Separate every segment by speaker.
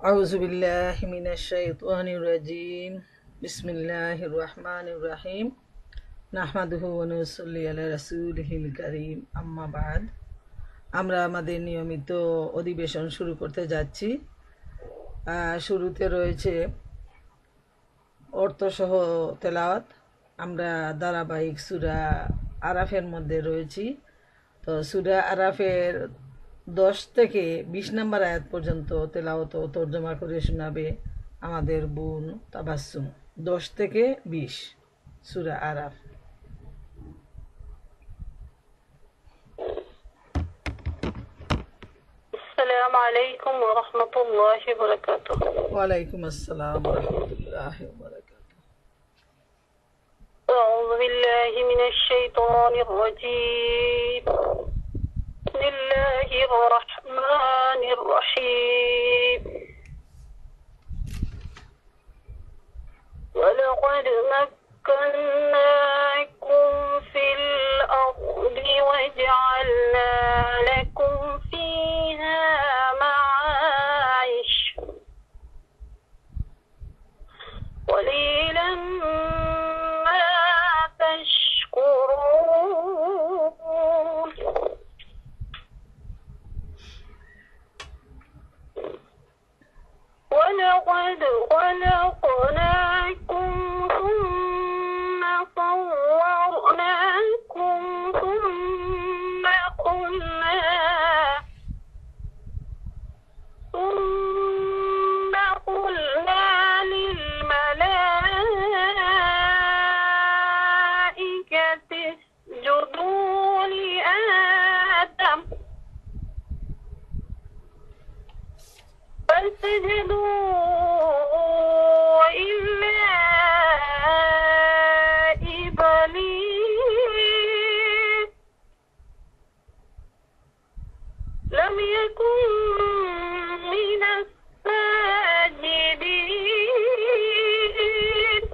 Speaker 1: أعوذ بالله من الشيطان الرجيم بسم الله الرحمن الرحيم نحمده ونصلي على رسوله الكريم أما بعد আমরা আমাদের নিয়মিত অধিবেশন শুরু করতে যাচ্ছি। শুরুতে রয়েছে অর্থসহ তেলাওয়াত। আমরা ধারাবাহিক সূরা আরাফের মধ্যে রয়েছি। তো সূরা আরাফের 10 থেকে 20 নম্বর আয়াত পর্যন্ত তেলাওয়াত ও তর্জমা করে শোনাবে আমাদের বোন তাবাসসুম। 10 থেকে 20 সূরা আরাফ।
Speaker 2: السلام عليكم ورحمة الله وبركاته.
Speaker 1: ওয়ালাইকুম আসসালাম ওয়া রাহমাতুল্লাহি ওয়া বারাকাতুহু।
Speaker 2: أعوذ بالله من الشيطان الرجيم. بسم الله الرحمن الرحيم. ولقد مكناكم في الأرض وجعلنا لكم فيها معايش قليلا ما تشكرون. ولقد خلقناكم ثم صورناكم ثم قلنا للملائكة اسجدوا لآدم فسجدوا إلا إبليس لم يكن من الساجدين.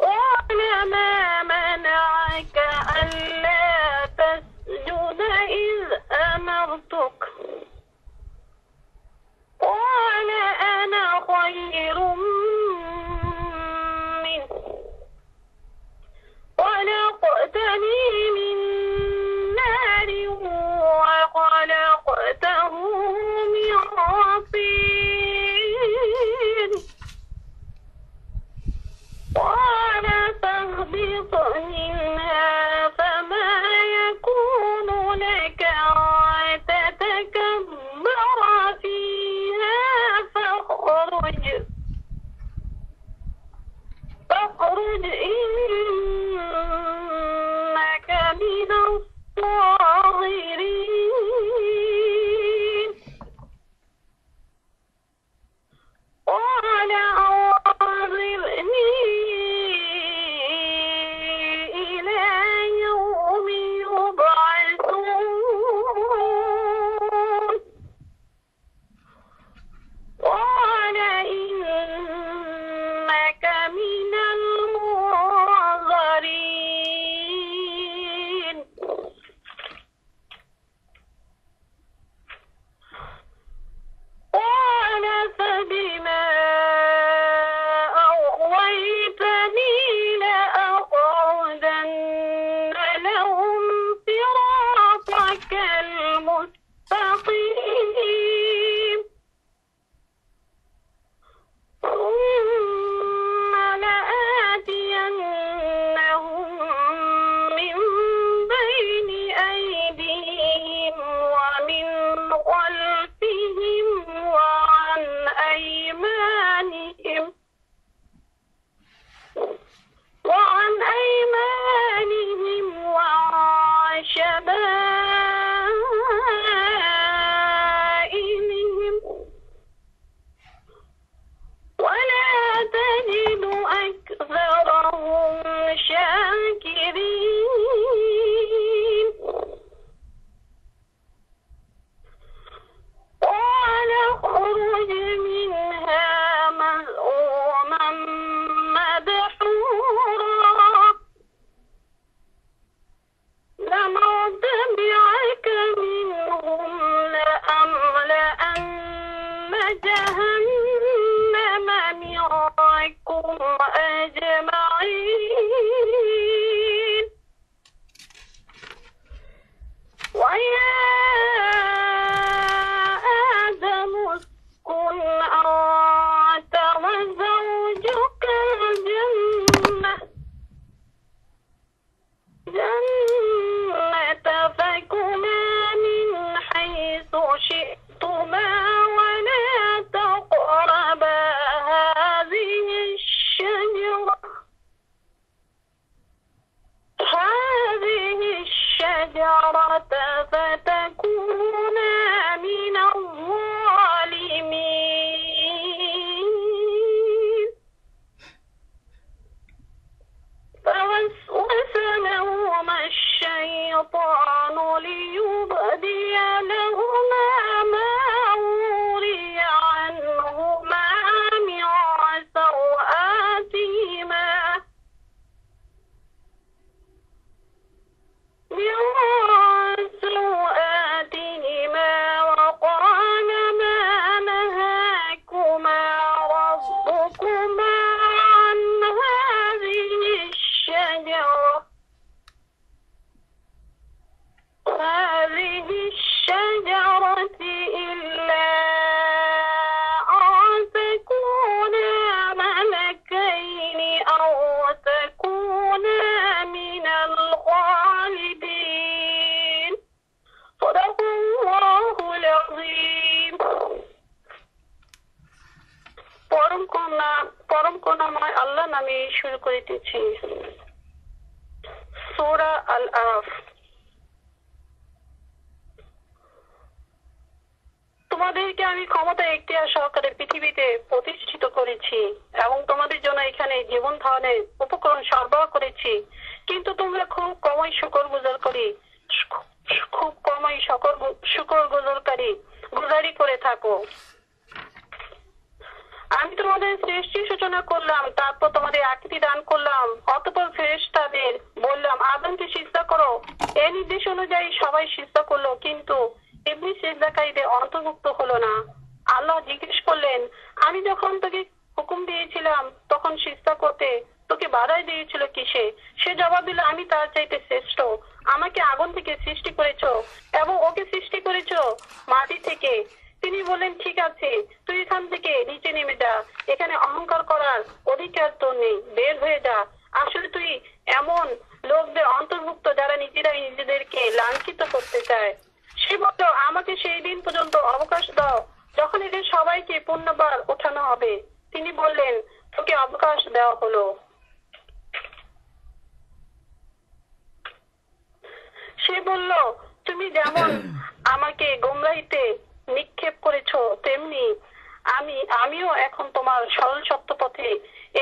Speaker 2: قال ما منعك ألا تسجد إذ أمرتك جهنم منكم أجمعين ويا آدم اسكن أنت وزوجك الجنة فكلا من حيث شئتما ولا تقربا هذه الشجرة فتكونا من الظالمين فوسوس لهما الشيطان ليبدي لهما ما وري عنهما من سوآتهما وقال ما نهاكما ربكما عن هذه الشجرة إلا أن تكونا ملكين أو تكونا من الخالدين صدق الله العظيم পরম করুণাময় আল্লাহ নামে শুরু করিতেছি। সূরা আল আরাফ। তোমাদেরকে আমি ক্ষমতা এখতিয়ার সহকারে পৃথিবীতে প্রতিষ্ঠিত করেছি এবং তোমাদের জন্য এখানে জীবন ধারণের উপকরণ সরবরাহ করেছি, কিন্তু তোমরা খুব কমই শুকর গুজারি করে থাকো। আমি তোমাদের সৃষ্টির সূচনা করলাম, তারপর তোমাদের আকৃতি দান করলাম, অতঃপর ফেরেশতাদের বললাম আদমকে সিজদা করো। এই নির্দেশ অনুযায়ী সবাই সিজদা করলো, কিন্তু ইবলিস সিজদাকারীদের অন্তর্ভুক্ত হলো না। আল্লাহ জিজ্ঞেস করলেন, আমি যখন তোকে হুকুম দিয়েছিলাম তখন সিজদা করতে তোকে বাধাই দিয়েছিল কিসে? সে জবাব দিল, আমি তার চাইতে শ্রেষ্ঠ। আমাকে আগুন থেকে সৃষ্টি করেছো এবং ওকে সৃষ্টি করেছো মাটি থেকে। তিনি বললেন, ঠিক আছে, তুই এখান থেকে নিচে নেমে যা, এখানে অহংকার করার অধিকার তোর নেই, বের হয়ে যা। আসলে তুই এমন লোকদের অন্তর্ভুক্ত যারা নিজেরাই নিজেদেরকে লাঞ্ছিত করতে চায়। সে বলল, আমাকে সেই দিন পর্যন্ত অবকাশ দাও যখন এদের সবাইকে পুনর্বার ওঠানো হবে। তিনি বললেন, তোকে অবকাশ দেওয়া হলো। সে বলল, তুমি যেমন আমাকে গোমরাহিতে নিক্ষেপ করেছো তেমনি আমিও এখন তোমার সরল সত্য পথে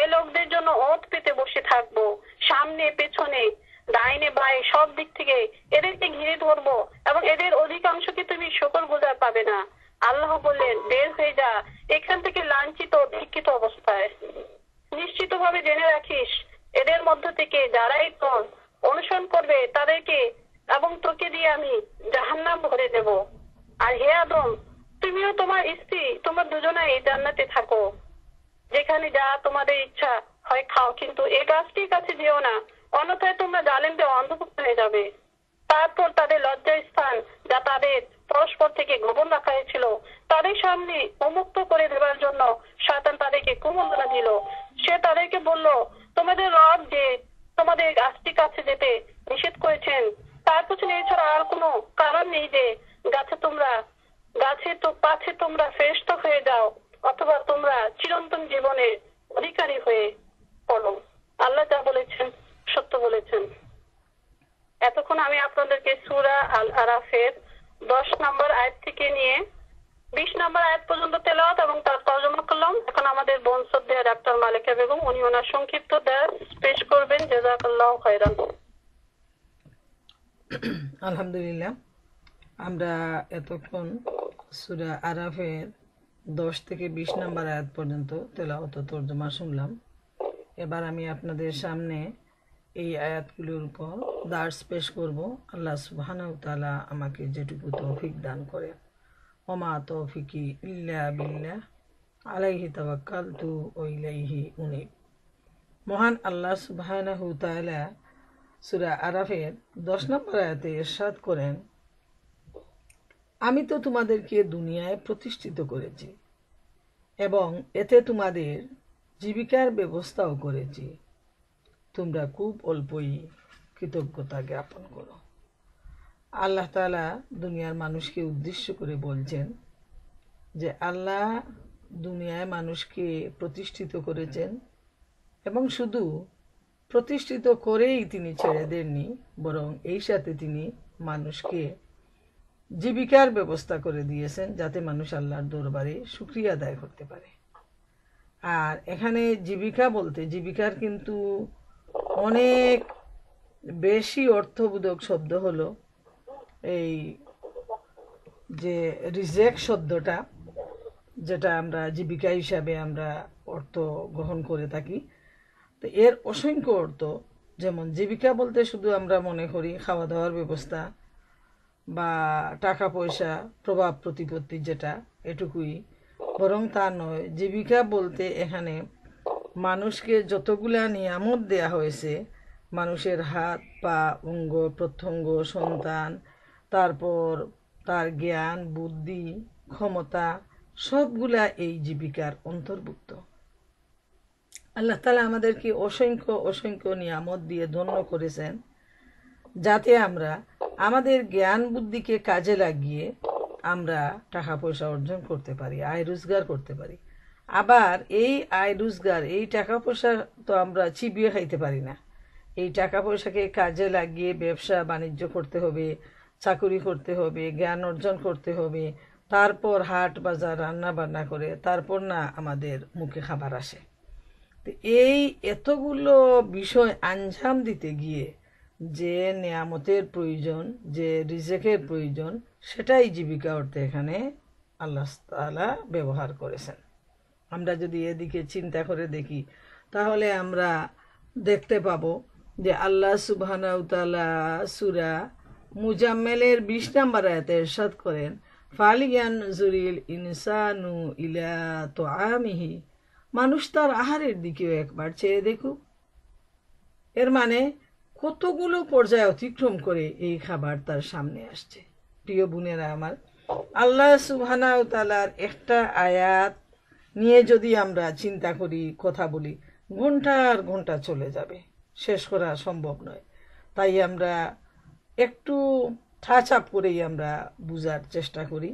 Speaker 2: এ লোকদের জন্য ওঁত পেতে বসে থাকবো। সামনে পেছনে ডাইনে বায়ে সব দিক থেকে এদেরকে ঘিরে ধরবো এবং এদের অধিকাংশকে তুমি শুকরগুজার পাবে না। আল্লাহ বললেন, বের হয়ে যা এখান থেকে লাঞ্ছিত ধিক্কিত অবস্থায়। নিশ্চিতভাবে জেনে রাখিস, এদের মধ্য থেকে যারাই তোর অনুসরণ করবে তাদেরকে এবং তোকে দিয়ে আমি জাহান্নাম ভরে দেব। আর হে আদম, তুমিও তোমার স্ত্রী তোমরা দুজনাই জান্নাতে থাকো, যেখানে যা তোমাদের ইচ্ছা হয় খাও, কিন্তু এই গাছটির কাছে যেও না, অন্যথায় তোমরা জালেমদের অন্তর্ভুক্ত হয়ে যাবে। তারপর তাদের লজ্জার স্থান যা তাদের পরস্পর থেকে গোপন রাখা হয়েছিল তাদের সামনে উন্মুক্ত করে দেবার জন্য শয়তান তাদেরকে কুমন্ত্রণা দিল। সে তাদেরকে বলল, তোমাদের রব যে তোমাদের গাছটির কাছে যেতে নিষেধ করেছেন তার পিছনে এছাড়া আর কোনো কারণ নেই যে পাছে তোমরা ফেরেশতা হয়ে যাও অথবা তোমরা চিরন্তন জীবনের অধিকারী হয়ে পড়ো। আল্লাহ যা বলেছেন সত্য বলেছেন। এতক্ষণ আমি আপনাদেরকে সূরা আল আরাফের 10 নম্বর আয়াত থেকে নিয়ে 20 নম্বর আয়াত পর্যন্ত তেলাওয়াত এবং তার তরজমা করলাম। এখন আমাদের বোন শ্রদ্ধেয় ডাক্তার মালিকা বেগম উনি ওনার সংক্ষিপ্ত দর্স পেশ করবেন। জাযাকাল্লাহু খায়রান।
Speaker 1: আলহামদুলিল্লাহ, আমরা এতক্ষণ সূরা আরাফের 10 থেকে 20 নম্বর আয়াত পর্যন্ত তেলাওয়াত ও তরজমা শুনলাম। এবার আমি আপনাদের সামনে এই আয়াতগুলোর উপর দার্স পেশ করব। আল্লাহ সুবহানাহু ওয়া তাআলা আমাকে যেটুকু তৌফিক দান করে। ওমা তৌফিকি ইল্লা বিল্লাহ আলাইহি তাওয়াক্কালতু ওয়া ইলাইহি উনীব। মহান আল্লাহ সুবহানাহু তাআলা সূরা আরাফের 10 নম্বর আয়াতে ইরশাদ করেন, আমি তো তোমাদেরকে দুনিয়ায় প্রতিষ্ঠিত করেছি এবং এতে তোমাদের জীবিকার ব্যবস্থাও করেছি, তোমরা খুব অল্পই কৃতজ্ঞতা জ্ঞাপন করো। আল্লাহ তাআলা দুনিয়ার মানুষকে উদ্দেশ্য করে বলছেন যে আল্লাহ দুনিয়ায় মানুষকে প্রতিষ্ঠিত করেছেন এবং শুধু প্রতিষ্ঠিত করেই তিনি ছেড়ে দেননি, বরং এই সাথে তিনি মানুষকে জীবিকার ব্যবস্থা করে দিয়েছেন যাতে মানুষ আল্লাহর দরবারে শুকরিয়া আদায় করতে পারে। আর এখানে জীবিকা বলতে জীবিকার কিন্তু অনেক বেশি অর্থবোধক শব্দ হলো এই যে রিজেক শব্দটা, যেটা আমরা জীবিকা হিসাবে আমরা অর্থ গ্রহণ করে থাকি। তো এর অসংখ্য অর্থ, যেমন জীবিকা বলতে শুধু আমরা মনে করি খাওয়া দাওয়ার ব্যবস্থা বা টাকা পয়সা প্রভাব প্রতিপত্তি, যেটা এটুকুই, বরং তা নয়। জীবিকা বলতে এখানে মানুষকে যতগুলা নিয়ামত দেয়া হয়েছে, মানুষের হাত পা অঙ্গ প্রত্যঙ্গ সন্তান, তারপর তার জ্ঞান বুদ্ধি ক্ষমতা, সবগুলা এই জীবিকার অন্তর্ভুক্ত। আল্লাহ তাআলা আমাদেরকে অসংখ্য অসংখ্য নিয়ামত দিয়ে ধন্য করেছেন যাতে আমরা আমাদের জ্ঞান বুদ্ধিকে কাজে লাগিয়ে আমরা টাকা পয়সা অর্জন করতে পারি, আয় রোজগার করতে পারি। আবার এই আয় রোজগার, এই টাকা পয়সা তো আমরা চিবিয়ে খাইতে পারি না। এই টাকা পয়সাকে কাজে লাগিয়ে ব্যবসা বাণিজ্য করতে হবে, চাকুরি করতে হবে, জ্ঞান অর্জন করতে হবে, তারপর হাট বাজার রান্না বান্না করে তারপর না আমাদের মুখে খাবার আসে। তো এই এতগুলো বিষয় আঞ্জাম দিতে গিয়ে যে নিয়ামতের প্রয়োজন, যে রিজেকের প্রয়োজন, সেটাই জীবিকা অর্থে এখানে আল্লাহ তাআলা ব্যবহার করেছেন। আমরা যদি এদিকে চিন্তা করে দেখি তাহলে আমরা দেখতে পাবো যে আল্লাহ সুবহানাহু তাআলা সূরা মুজাম্মেলের 20 নম্বর আয়াতে ইরশাদ করেন, ফালিয়ানজুরিল ইনসানু ইলা তুআমিহি, মানুষ তার আহারের দিকেও একবার চেয়ে দেখুক। এর মানে কতগুলো পর্যায় অতিক্রম করে এই খাবার তার সামনে আসছে। প্রিয় বোনেরা আমার, আল্লাহ সুবহানাহু তাআলার একটা আয়াত নিয়ে যদি আমরা চিন্তা করি, কথা বলি, ঘন্টার ঘন্টা চলে যাবে, শেষ করা সম্ভব নয়। তাই আমরা একটু টাচ আপ করেই আমরা বুঝার চেষ্টা করি,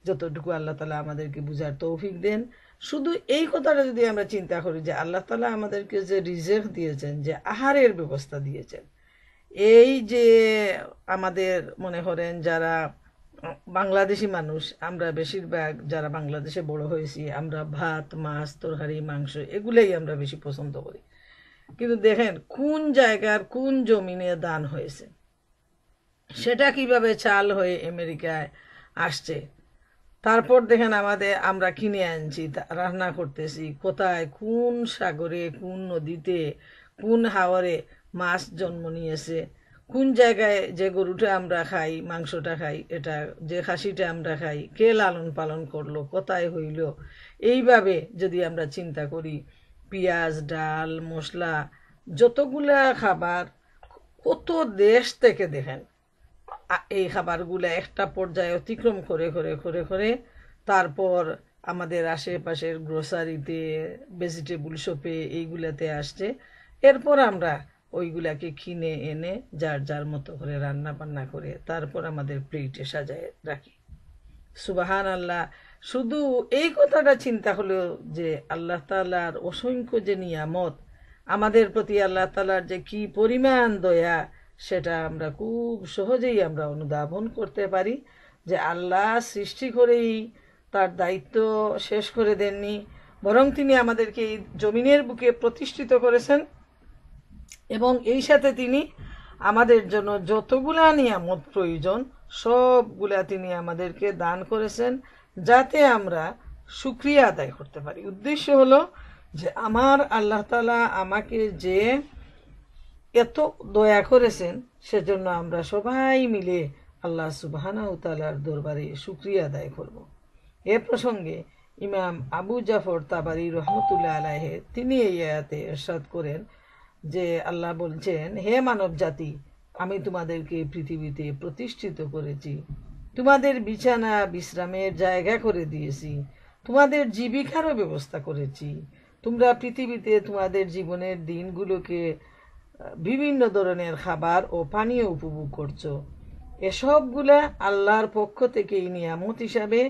Speaker 1: যতটুকু আল্লাহ তাআলা আমাদেরকে বুঝার তৌফিক দেন। শুধু এই কথাটা যদি আমরা চিন্তা করি যে আল্লাহ তাআলা আমাদেরকে যে রিজেক দিয়েছেন, যে আহারের ব্যবস্থা দিয়েছেন, এই যে আমাদের মনে করেন যারা বাংলাদেশি মানুষ, আমরা বেশিরভাগ যারা বাংলাদেশে বড় হয়েছি, আমরা ভাত মাছ তরকারি মাংস এগুলাই আমরা বেশি পছন্দ করি। কিন্তু দেখেন কোন জায়গার কোন জমিনে দান হয়েছে, সেটা কিভাবে চাল হয়ে আমেরিকায় আসছে, তারপর দেখেন আমরা কিনে আনছি, রান্না করতেছি, কোথায় কোন সাগরে কোন নদীতে কোন হাওরে মাছ জন্ম নিয়েছে, কোন জায়গায় যে গরুটা আমরা খাই মাংসটা খাই, এটা যে খাসিটা আমরা খাই কে লালন পালন করলো, কোথায় হইল। এইভাবে যদি আমরা চিন্তা করি, পেঁয়াজ ডাল মশলা যতগুলা খাবার কত দেশ থেকে দেখেন এই খাবারগুলা একটা পর্যায়ে অতিক্রম করে করে করে করে তারপর আমাদের আশেপাশের গ্রোসারিতে ভেজিটেবল শপে এইগুলাতে আসছে। এরপর আমরা ওইগুলাকে কিনে এনে যার যার মতো করে রান্না বান্না করে তারপর আমাদের প্লেটে সাজায় রাখি। সুবহান আল্লাহ। শুধু এই কথাটা চিন্তা হলো যে আল্লাহ তাআলার অসংখ্য যে নিয়ামত, আমাদের প্রতি আল্লাহ তাআলার যে কি পরিমাণ দয়া, সেটা আমরা খুব সহজেই আমরা অনুধাবন করতে পারি যে আল্লাহ সৃষ্টি করেই তার দায়িত্ব শেষ করে দেননি, বরং তিনি আমাদেরকে এই জমিনের বুকে প্রতিষ্ঠিত করেছেন এবং এই সাথে তিনি আমাদের জন্য যতগুলা নিয়ামত প্রয়োজন সবগুলা তিনি আমাদেরকে দান করেছেন যাতে আমরা শুকরিয়া আদায় করতে পারি। উদ্দেশ্য হলো যে আমার আল্লাহ তাআলা আমাকে যে এত দয়া করেছেন, সেজন্য আমরা সবাই মিলে আল্লাহ সুবহানাহু তাআলার দরবারে শুকরিয়া আদায় করব। এ প্রসঙ্গে ইমাম আবু জাফর তাবারি রহমতুল্লাহ আলাইহে তিনি এই আয়াতে ইরশাদ করেন যে আল্লাহ বলছেন, হে মানব জাতি, আমি তোমাদেরকে পৃথিবীতে প্রতিষ্ঠিত করেছি, তোমাদের বিছানা বিশ্রামের জায়গা করে দিয়েছি, তোমাদের জীবিকারও ব্যবস্থা করেছি। তোমরা পৃথিবীতে তোমাদের জীবনের দিনগুলোকে বিভিন্ন ধরনের খাবার ও পানীয় উপভোগ করছো। এসবগুলা আল্লাহর পক্ষ থেকে নিয়ামত হিসাবে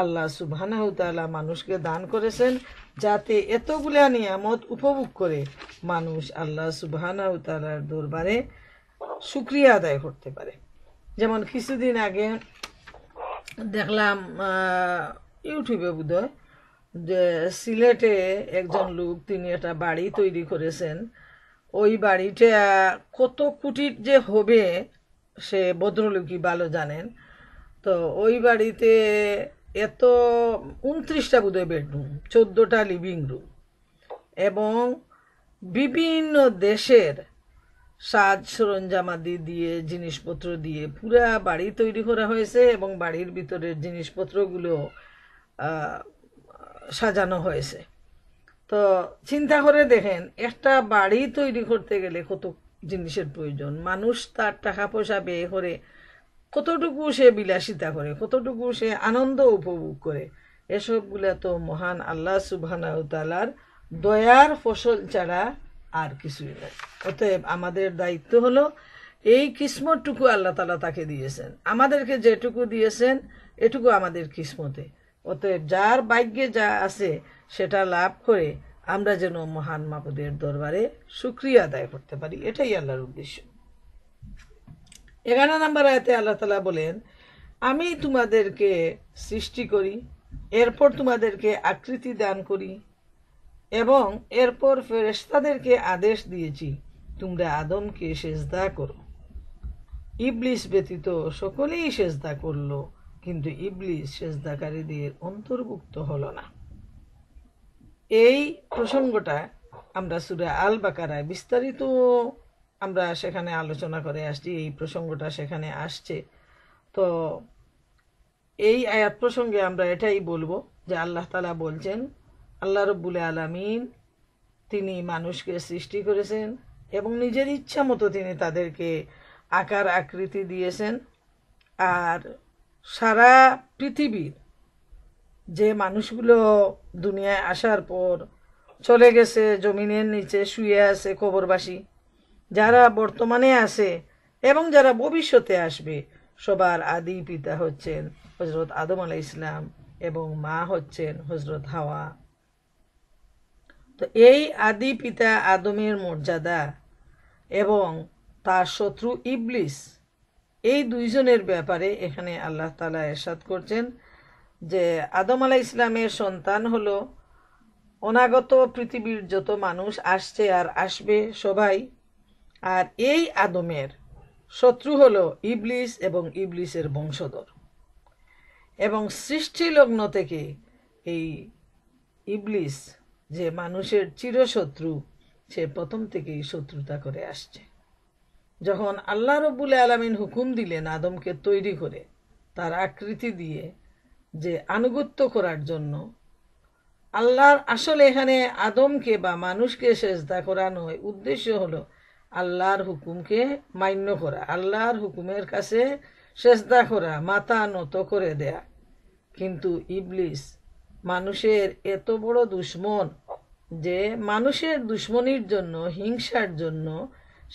Speaker 1: আল্লাহ সুবহানাহু তাআলা মানুষকে দান করেছেন, যাতে এতগুলা নিয়ামত উপভোগ করে মানুষ আল্লাহ সুবহানাহু তাআলার দরবারে শুকরিয়া আদায় করতে পারে। যেমন কিছুদিন আগে দেখলাম ইউটিউবে বোধহয় যে সিলেটে একজন লোক তিনি একটা বাড়ি তৈরি করেছেন। ওই বাড়িটা কত কোটির যে হবে সে ভদ্রলোকই ভালো জানেন। তো ওই বাড়িতে এত 29টা বোধহয় বেডরুম, 14টা লিভিং রুম এবং বিভিন্ন দেশের সাজ সরঞ্জামাদি দিয়ে জিনিসপত্র দিয়ে পুরা বাড়ি তৈরি করা হয়েছে এবং বাড়ির ভিতরের জিনিসপত্রগুলো সাজানো হয়েছে। তো চিন্তা করে দেখেন, একটা বাড়ি তৈরি করতে গেলে কত জিনিসের প্রয়োজন। মানুষ তার টাকা পয়সা ব্যয় করে কতটুকু সে বিলাসিতা করে, কতটুকু সে আনন্দ উপভোগ করে। এসবগুলা তো মহান আল্লাহ সুবহানাহু তাআলার দয়ার ফসল ছাড়া আর কিছুই নয়। অতএব আমাদের দায়িত্ব হলো এই কিসমতটুকু আল্লাহ তাআলা তাকে দিয়েছেন, আমাদেরকে যেটুকু দিয়েছেন এটুকু আমাদের কিসমতে। অতএব যার ভাগ্যে যা আছে সেটা লাভ করে আমরা যেন মহান মাবুদের দরবারে শুকরিয়া আদায় করতে পারি, এটাই আল্লাহর উদ্দেশ্য। 11 নম্বর আয়াতে আল্লাহ তাআলা বলেন, আমি তোমাদেরকে সৃষ্টি করি, এরপর তোমাদেরকে আকৃতি দান করি এবং এরপর ফেরেশতাদেরকে আদেশ দিয়েছি তোমরা আদমকে সেজদা করো। ইবলিস ব্যতীত সকলেই সেজদা করলো, কিন্তু ইবলিস সেজদাকারীদের অন্তর্ভুক্ত হলো না। এই প্রসঙ্গটা আমরা সূরা আল বাকারায় বিস্তারিত আমরা সেখানে আলোচনা করে আসছি, এই প্রসঙ্গটা সেখানে আসছে। তো এই আয়াত প্রসঙ্গে আমরা এটাই বলবো যে আল্লাহ তাআলা বলছেন, আল্লাহ রব্বুল আলামিন তিনি মানুষকে সৃষ্টি করেছেন এবং নিজের ইচ্ছা মতো তিনি তাদেরকে আকার আকৃতি দিয়েছেন। আর সারা পৃথিবীর যে মানুষগুলো দুনিয়ায় আসার পর চলে গেছে, জমিনের নিচে শুয়ে আছে কবরবাসী, যারা বর্তমানে আছে এবং যারা ভবিষ্যতে আসবে, সবার আদি পিতা হচ্ছেন হযরত আদম আলাইহিস সালাম এবং মা হচ্ছেন হযরত হাওয়া। তো এই আদি পিতা আদমের মর্যাদা এবং তার শত্রু ইবলিস, এই দুইজনের ব্যাপারে এখানে আল্লাহ তাআলা ইরশাদ করছেন যে আদম আলাইহিস সালামের সন্তান হলো অনাগত পৃথিবীর যত মানুষ আসছে আর আসবে সবাই, আর এই আদমের শত্রু হলো ইবলিস এবং ইবলিসের বংশধর। এবং সৃষ্টি লগ্ন থেকে এই ইবলিস যে মানুষের চিরশত্রু, সে প্রথম থেকেই শত্রুতা করে আসছে। যখন আল্লাহ রব্বুল আলামিন হুকুম দিলেন আদমকে তৈরি করে তার আকৃতি দিয়ে যে আনুগত্য করার জন্য, আল্লাহর আসলে এখানে আদমকে বা মানুষকে সেজদা করা নয়, উদ্দেশ্য হলো আল্লাহর হুকুমকে মান্য করা, আল্লাহর হুকুমের কাছে সেজদা করা, মাথা নত করে দেয়া। কিন্তু ইবলিস মানুষের এত বড় দুশমন যে মানুষের দুশমনির জন্য, হিংসার জন্য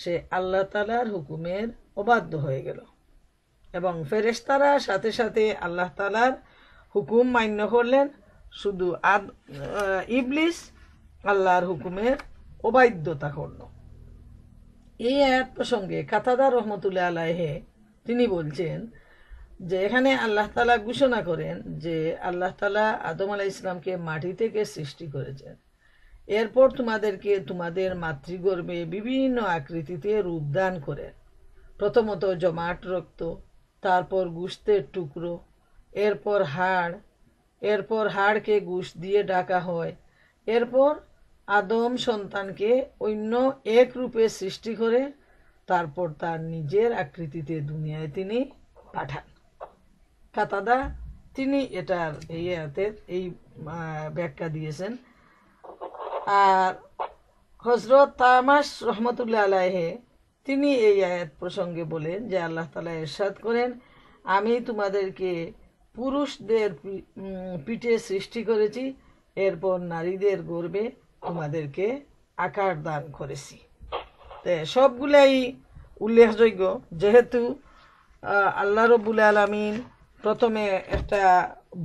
Speaker 1: সে আল্লাহ তাআলার হুকুমের অবাধ্য হয়ে গেল এবং ফেরেশতারা সাথে সাথে আল্লাহ তাআলার হুকুম মান্য করলেন, শুধু ইবলিস আল্লাহর হুকুমের অবাধ্যতা করল। এই আয়াত প্রসঙ্গে কাতাদা রহমতুল্লাহ আলাইহে তিনি বলছেন যে এখানে আল্লাহ তাআলা ঘোষণা করেন যে আল্লাহ তাআলা আদম আলাইহিস সালামকে মাটি থেকে সৃষ্টি করেছেন, এরপর তোমাদেরকে তোমাদের মাতৃগর্ভে বিভিন্ন আকৃতিতে রূপদান করেন। প্রথমত জমাট রক্ত, তারপর গোশতের টুকরো, এরপর হাড়, এরপর হাড়কে গোশত দিয়ে ঢাকা হয়। এরপর আদম সন্তানকে অন্য এক রূপে সৃষ্টি করে তারপর তার নিজের আকৃতিতে দুনিয়ায় তিনি পাঠান। কাতাদা তিনি এটার এই আয়াতের এই ব্যাখ্যা দিয়েছেন। আর হজরত তামাস রহমতুল্লাহ আলাইহে তিনি এই আয়াত প্রসঙ্গে বলেন যে আল্লাহ তাআলা ইরশাদ করেন, আমি তোমাদেরকে পুরুষদের পিঠে সৃষ্টি করেছি, এরপর নারীদের গর্ভে তোমাদেরকে আকার দান করেছি। সবগুলাই উল্লেখযোগ্য, যেহেতু আল্লাহ রব্বুল আলামিন প্রথমে একটা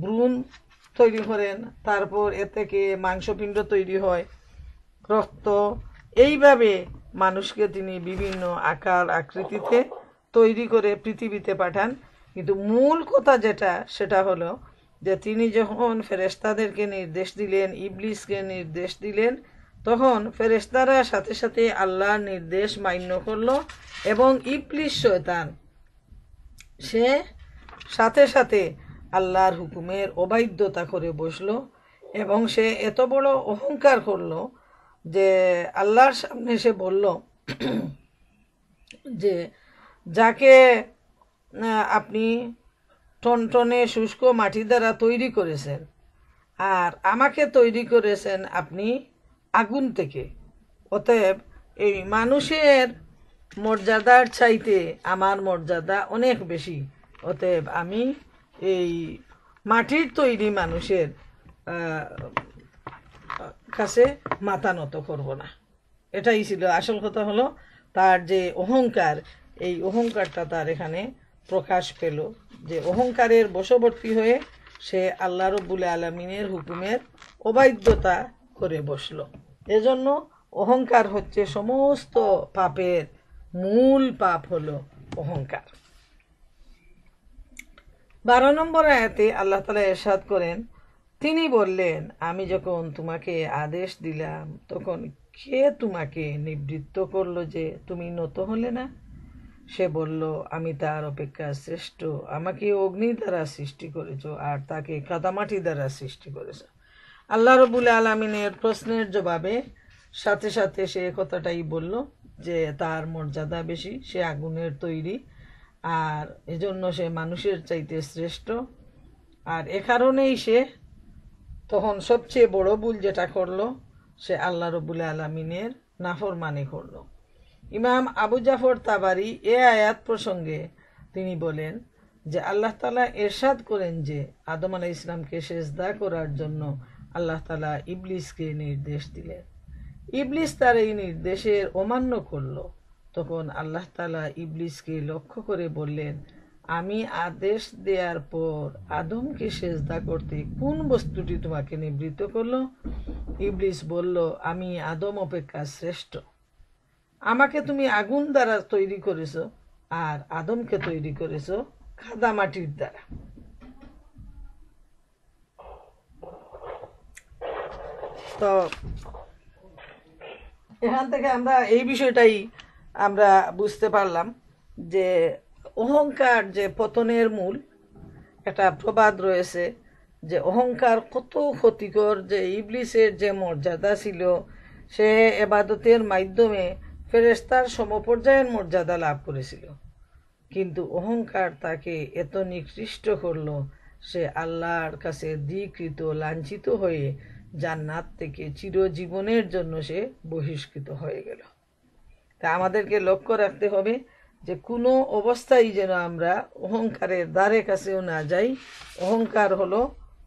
Speaker 1: ভ্রূণ তৈরি করেন, তারপর এ থেকে মাংসপিণ্ড তৈরি হয়, রক্ত, এইভাবে মানুষকে তিনি বিভিন্ন আকার আকৃতিতে তৈরি করে পৃথিবীতে পাঠান। কিন্তু মূল কথা যেটা, সেটা হলো যে তিনি যখন ফেরেশতাদেরকে নির্দেশ দিলেন, ইবলিসকে নির্দেশ দিলেন, তখন ফেরেশতারা সাথে সাথে আল্লাহর নির্দেশ মান্য করলো এবং ইবলিস শয়তান সে সাথে সাথে আল্লাহর হুকুমের অবাধ্যতা করে বসলো এবং সে এত বড় অহংকার করলো যে আল্লাহর সামনে সে বলল যে যাকে আপনি টনটনে শুষ্ক মাটি দ্বারা তৈরি করেছেন আর আমাকে তৈরি করেছেন আপনি আগুন থেকে, অতএব এই মানুষের মর্যাদার চাইতে আমার মর্যাদা অনেক বেশি, অতএব আমি এই মাটির তৈরি মানুষের কাছে মাথা নত করব না। এটাই ছিল আসল কথা, হলো তার যে অহংকার, এই অহংকারটা তার এখানে প্রকাশ পেল, যে অহংকারের বশবর্তী হয়ে সে আল্লাহ রব্বুল আলামিনের হুকুমের অবাধ্যতা করে বসলো। এজন্য অহংকার হচ্ছে সমস্ত পাপের মূল পাপ, হলো অহংকার। 12 নম্বর আয়াতে আল্লাহ তাআলা ইরশাদ করেন, তিনি বললেন, আমি যখন তোমাকে আদেশ দিলাম তখন কে তোমাকে নিবৃত্ত করলো যে তুমি নত হলে না? সে বলল, আমি তার অপেক্ষা শ্রেষ্ঠ, আমাকে অগ্নি দ্বারা সৃষ্টি করেছো আর তাকে কাদামাটি দ্বারা সৃষ্টি করেছো। আল্লাহ রব্বুল আলামিনের প্রশ্নের জবাবে সাথে সাথে সে কথাটাই বলল যে তার মর্যাদা বেশি, সে আগুনের তৈরি, আর এজন্য সে মানুষের চাইতে শ্রেষ্ঠ। আর এ কারণেই সে তখন সবচেয়ে বড় ভুল যেটা করলো, সে আল্লাহ রব্বুল আলামিনের নাফরমানি করলো। ইমাম আবু জাফর তাবারি এ আয়াত প্রসঙ্গে তিনি বলেন যে আল্লাহ তাআলা ইরশাদ করেন যে আদম আলাইহিস সালামকে সিজদা করার জন্য আল্লাহ তাআলা ইবলিসকে নির্দেশ দিলেন। ইবলিস তার এই নির্দেশের অমান্য করলো। তখন আল্লাহ তাআলা ইবলিসকে লক্ষ্য করে বললেন, আমি আদেশ দেওয়ার পর আদমকে সিজদা করতে কোন বস্তুটি তোমাকে নিবৃত্ত করলো? ইবলিস বলল, আমি আদম অপেক্ষা শ্রেষ্ঠ, আমাকে তুমি আগুন দ্বারা তৈরি করেছো আর আদমকে তৈরি করেছো কাদামাটির দ্বারা। তো এখান থেকে আমরা এই বিষয়টাই আমরা বুঝতে পারলাম যে অহংকার যে পতনের মূল। একটা প্রবাদ রয়েছে যে অহংকার কত ক্ষতিকর, যে ইবলিসের যে মর্যাদা ছিল সে ইবাদতের মাধ্যমে ফেরেশতার সমপর্যায়ের মর্যাদা লাভ করেছিল, কিন্তু অহংকার তাকে এত নিকৃষ্ট করলো সে আল্লাহর কাছে ধিক্কৃত, লাঞ্ছিত হয়ে জান্নাত থেকে চিরজীবনের জন্য সে বহিষ্কৃত হয়ে গেল। তা আমাদেরকে লক্ষ্য রাখতে হবে যে কোনো অবস্থায় যেন আমরা অহংকারের দ্বারে কাছেও না যাই। অহংকার হলো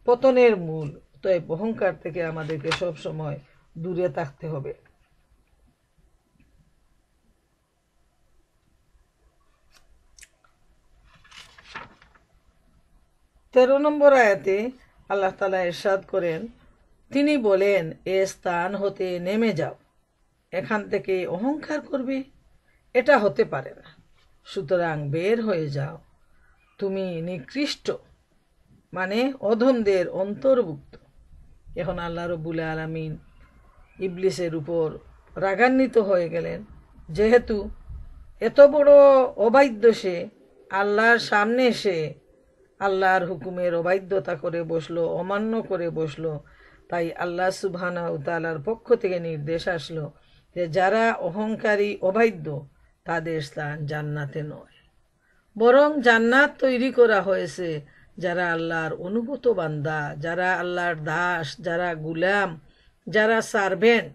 Speaker 1: পতনের মূল, তাই অহংকার থেকে আমাদেরকে সব সময় দূরে থাকতে হবে। তেরো নম্বর আয়াতে আল্লাহ তাআলা ইরশাদ করেন, তিনি বলেন, এ স্থান হতে নেমে যাও, এখান থেকে অহংকার করবে এটা হতে পারে না, সুতরাং বের হয়ে যাও, তুমি নিকৃষ্ট, মানে অধমদের অন্তর্ভুক্ত। এখন আল্লাহ রব্বুল আলামিন ইবলিসের উপর রাগান্বিত হয়ে গেলেন, যেহেতু এত বড় অবাধ্য সে, আল্লাহর সামনে সে আল্লাহর হুকুমের অবাধ্যতা করে বসলো, অমান্য করে বসলো। তাই আল্লাহ সুবহানাহু ওয়া তাআলার পক্ষ থেকে নির্দেশ আসলো যে যারা অহংকারী, অবাধ্য, তাদের স্থান জান্নাতে নয়, বরং জান্নাত তৈরি করা হয়েছে যারা আল্লাহর অনুগত বান্দা, যারা আল্লাহর দাস, যারা গুলাম, যারা সার্ভেন্ট,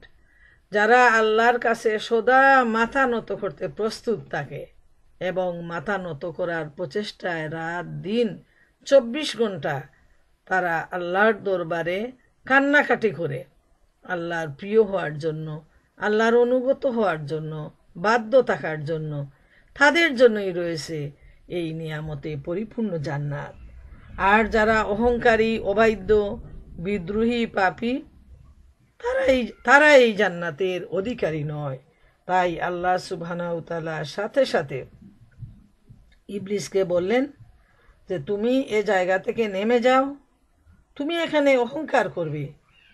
Speaker 1: যারা আল্লাহর কাছে সদা মাথা নত করতে প্রস্তুত থাকে এবং মাথা নত করার প্রচেষ্টায় রাত দিন 24 ঘন্টা তারা আল্লাহর দরবারে কান্নাকাটি করে আল্লাহর প্রিয় হওয়ার জন্য, আল্লাহর অনুগত হওয়ার জন্য, বাধ্য থাকার জন্য, তাদের জন্যই রয়েছে এই নিয়ামতে পরিপূর্ণ জান্নাত। আর যারা অহংকারী, অবাধ্য, বিদ্রোহী, পাপী, তারা এই জান্নাতের অধিকারী নয়। তাই আল্লাহ সুবহানাহু ওয়া তাআলা সাথে সাথে ইবলিসকে বললেন যে তুমি এ জায়গা থেকে নেমে যাও, তুমি এখানে অহংকার করবে,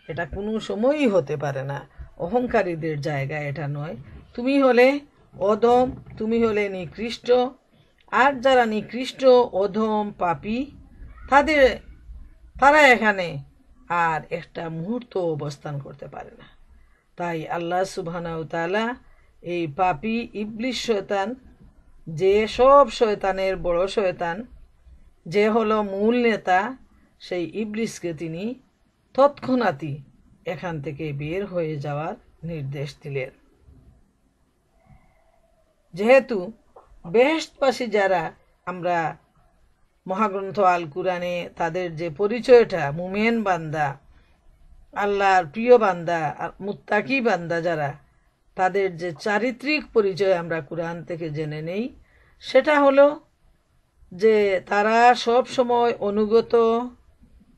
Speaker 1: এটা কোনো সময়ই হতে পারে না, অহংকারীদের জায়গা এটা নয়, তুমি হলে অধম, তুমি হলে নিকৃষ্ট, আর যারা নিকৃষ্ট, অধম, পাপী, তারা এখানে আর একটা মুহূর্ত অবস্থান করতে পারে না। তাই আল্লাহ সুবহানাহু ওয়া তাআলা এই পাপী ইবলিস শয়তান, যে সব শয়তানের বড় শয়তান, যে হলো মূল নেতা, সেই ইবলিসকে তিনি তৎক্ষণাৎই এখান থেকে বের হয়ে যাওয়ার নির্দেশ দিলেন। যেহেতু বেহেশতবাসী যারা, আমরা মহাগ্রন্থ আল কুরআনে তাদের যে পরিচয়টা, মুমিন বান্দা, আল্লাহর প্রিয় বান্দা, মুত্তাকি বান্দা যারা, তাদের যে চারিত্রিক পরিচয় আমরা কুরআন থেকে জেনে নেই, সেটা হলো যে তারা সব সময় অনুগত,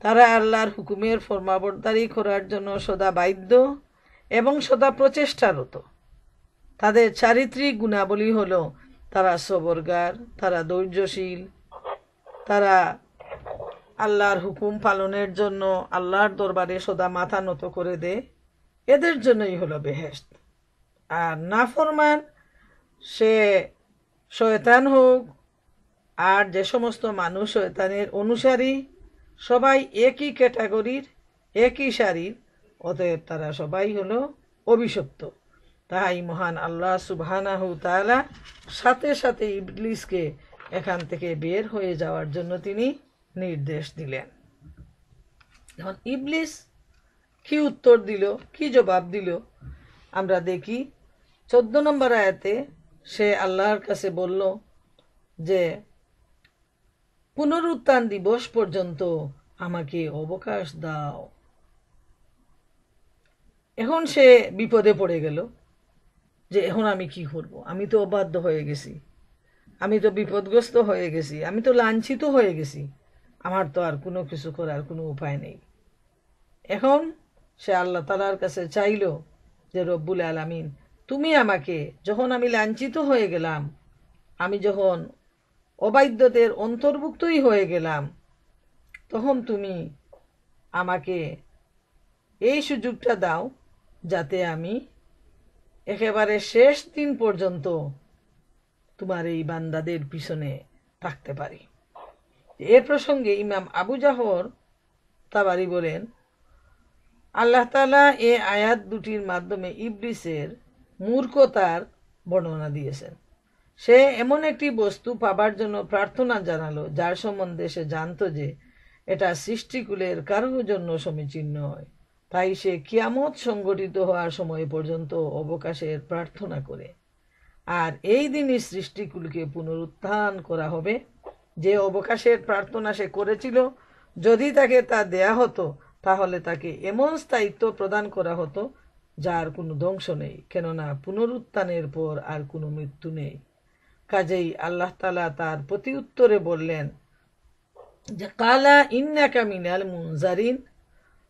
Speaker 1: তারা আল্লাহর হুকুমের ফরমাবরদারি করার জন্য সদা বাধ্য এবং সদা প্রচেষ্টারত। তাদের চারিত্রিক গুণাবলী হলো তারা সবরগার, তারা ধৈর্যশীল, তারা আল্লাহর হুকুম পালনের জন্য আল্লাহর দরবারে সদা মাথা নত করে দেয়। এদের জন্যই হলো বেহেশত। আর নাফরমান, সে শয়তান হোক আর যে সমস্ত মানুষ শয়তানের অনুসারী, সবাই একই ক্যাটাগরির, একই সারির, অতএব তারা সবাই হলো অভিশপ্ত। তাই মহান আল্লাহ সুবহানাহু ওয়া তাআলা সাথে সাথে ইবলিসকে এখান থেকে বের হয়ে যাওয়ার জন্য তিনি নির্দেশ দিলেন। এখন ইবলিস কি উত্তর দিল, কি জবাব দিল, আমরা দেখি 14 নম্বর আয়াতে সে আল্লাহর কাছে বলল যে পুনরুত্থান দিবস পর্যন্ত আমাকে অবকাশ দাও। এখন সে বিপদে পড়ে গেল যে এখন আমি কি করব, আমি তো অবাধ্য হয়ে গেছি, আমি তো বিপদগ্রস্ত হয়ে গেছি, আমি তো লাঞ্ছিত হয়ে গেছি, আমার তো আর কোনো কিছু করার কোনো উপায় নেই। এখন সে আল্লাহ তাআলার কাছে চাইল যে রব্বুল আলামিন, তুমি আমাকে, যখন আমি লাঞ্ছিত হয়ে গেলাম, আমি যখন অবাধ্যদের অন্তর্ভুক্তই হয়ে গেলাম, তখন তুমি আমাকে এই সুযোগটা দাও যাতে আমি একেবারে শেষ দিন পর্যন্ত তোমার এই বান্দাদের পিছনে থাকতে পারি। এ প্রসঙ্গে ইমাম আবু জাফর তাবারি বলেন, আল্লাহ তাআলা এই আয়াত দুটির মাধ্যমে ইবলিসের মূর্খতার বর্ণনা দিয়েছেন। সে এমন একটি বস্তু পাবার জন্য প্রার্থনা জানালো যার সম্বন্ধে সে জানতো যে এটা সৃষ্টিকুলের কারোর জন্য সমীচীন নয়। তাই সে কিয়ামত সংঘটিত হওয়ার সময় পর্যন্ত অবকাশের প্রার্থনা করে। আর এই দিনই সৃষ্টিকুলকে পুনরুত্থান করা হবে। যে অবকাশের প্রার্থনা সে করেছিল, যদি তাকে তা দেয়া হতো, তাহলে তাকে এমন স্থায়িত্ব প্রদান করা হতো যার কোনো ধ্বংস নেই, কেননা পুনরুত্থানের পর আর কোনো মৃত্যু নেই। কাজেই আল্লাহ তাআলা তার প্রতি উত্তরে বললেন যে কালা ইন্নাকা মিনাল মুনজারিন।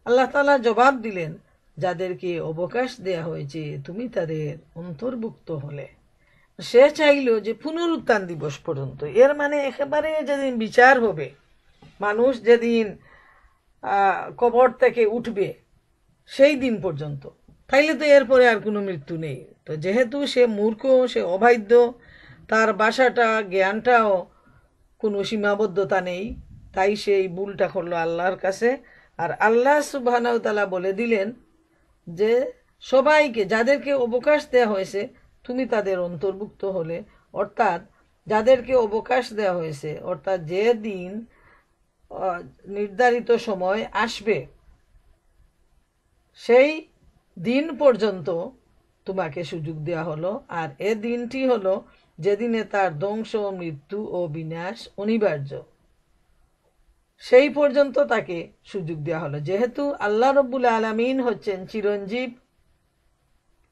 Speaker 1: আল্লাহ তাআলা জবাব দিলেন, যাদেরকে অবকাশ দেয়া হয়েছে তুমি তাদের অন্তর্ভুক্ত হলে। সে চাইল যে পুনরুত্থান দিবস পর্যন্ত, এর মানে একেবারে যেদিন বিচার হবে, মানুষ যেদিন কবর থেকে উঠবে সেই দিন পর্যন্ত, তাইলে তো এরপরে আর কোনো মৃত্যু নেই। তো যেহেতু সে মূর্খ, সে অবাধ্য, তার বাসাটা, জ্ঞানটাও কোনো সীমাবদ্ধতা নেই, তাই সেই ভুলটা করলো আল্লাহর কাছে। আর আল্লাহ সুবহানাহু ওয়া তাআলা বলে দিলেন যে সবাইকে, যাদেরকে অবকাশ দেওয়া হয়েছে, তুমি তাদের অন্তর্ভুক্ত হলে, অর্থাৎ যাদেরকে অবকাশ দেওয়া হয়েছে, অর্থাৎ যে দিন নির্ধারিত সময় আসবে সেই দিন পর্যন্ত তোমাকে সুযোগ দেওয়া হলো। আর এ দিনটি হলো যেদিনে তার ধ্বংস, মৃত্যু ও বিনাশ অনিবার্য, সেই পর্যন্ত তাকে সুযোগ দেওয়া হলো। যেহেতু আল্লাহ রব্বুল আলামিন হচ্ছেন চিরঞ্জীব,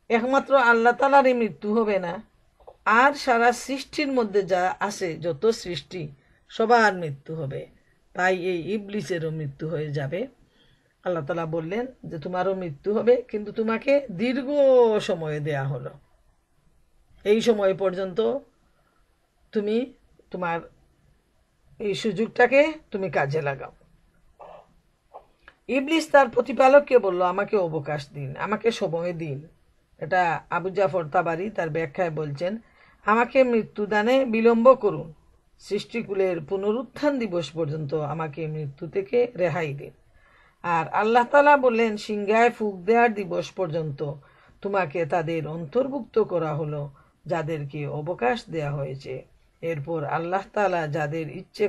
Speaker 1: একমাত্র আল্লাহ তাআলারই মৃত্যু হবে না, আর সারা সৃষ্টির মধ্যে যা আছে, যত সৃষ্টি, সবার মৃত্যু হবে। তাই এই ইবলিসেরও মৃত্যু হয়ে যাবে। আল্লাহ তাআলা বললেন যে তোমারও মৃত্যু হবে, কিন্তু তোমাকে দীর্ঘ সময় দেয়া হলো। এই সময় পর্যন্ত তুমি তোমার এই সুযোগটাকে তুমি কাজে লাগাও। ইবলিস তার প্রতিপালককে বলল, আমাকে অবকাশ দিন, আমাকে সময় দিন। এটা আবু জাফর তাবারি তার ব্যাখ্যায় বলছেন, আমাকে মৃত্যুদানে বিলম্ব করুন, সৃষ্টিকুলের পুনরুত্থান দিবস পর্যন্ত আমাকে মৃত্যু থেকে রেহাই দিন। আর আল্লাহ তাআলা বললেন, সিংহায় ফুঁক দেওয়ার দিবস পর্যন্ত তোমাকে তাদের অন্তর্ভুক্ত করা হলো যাদেরকে অবকাশ দেয়া হয়েছে। এরপর আল্লাহ তাআলা যাদের ইচ্ছে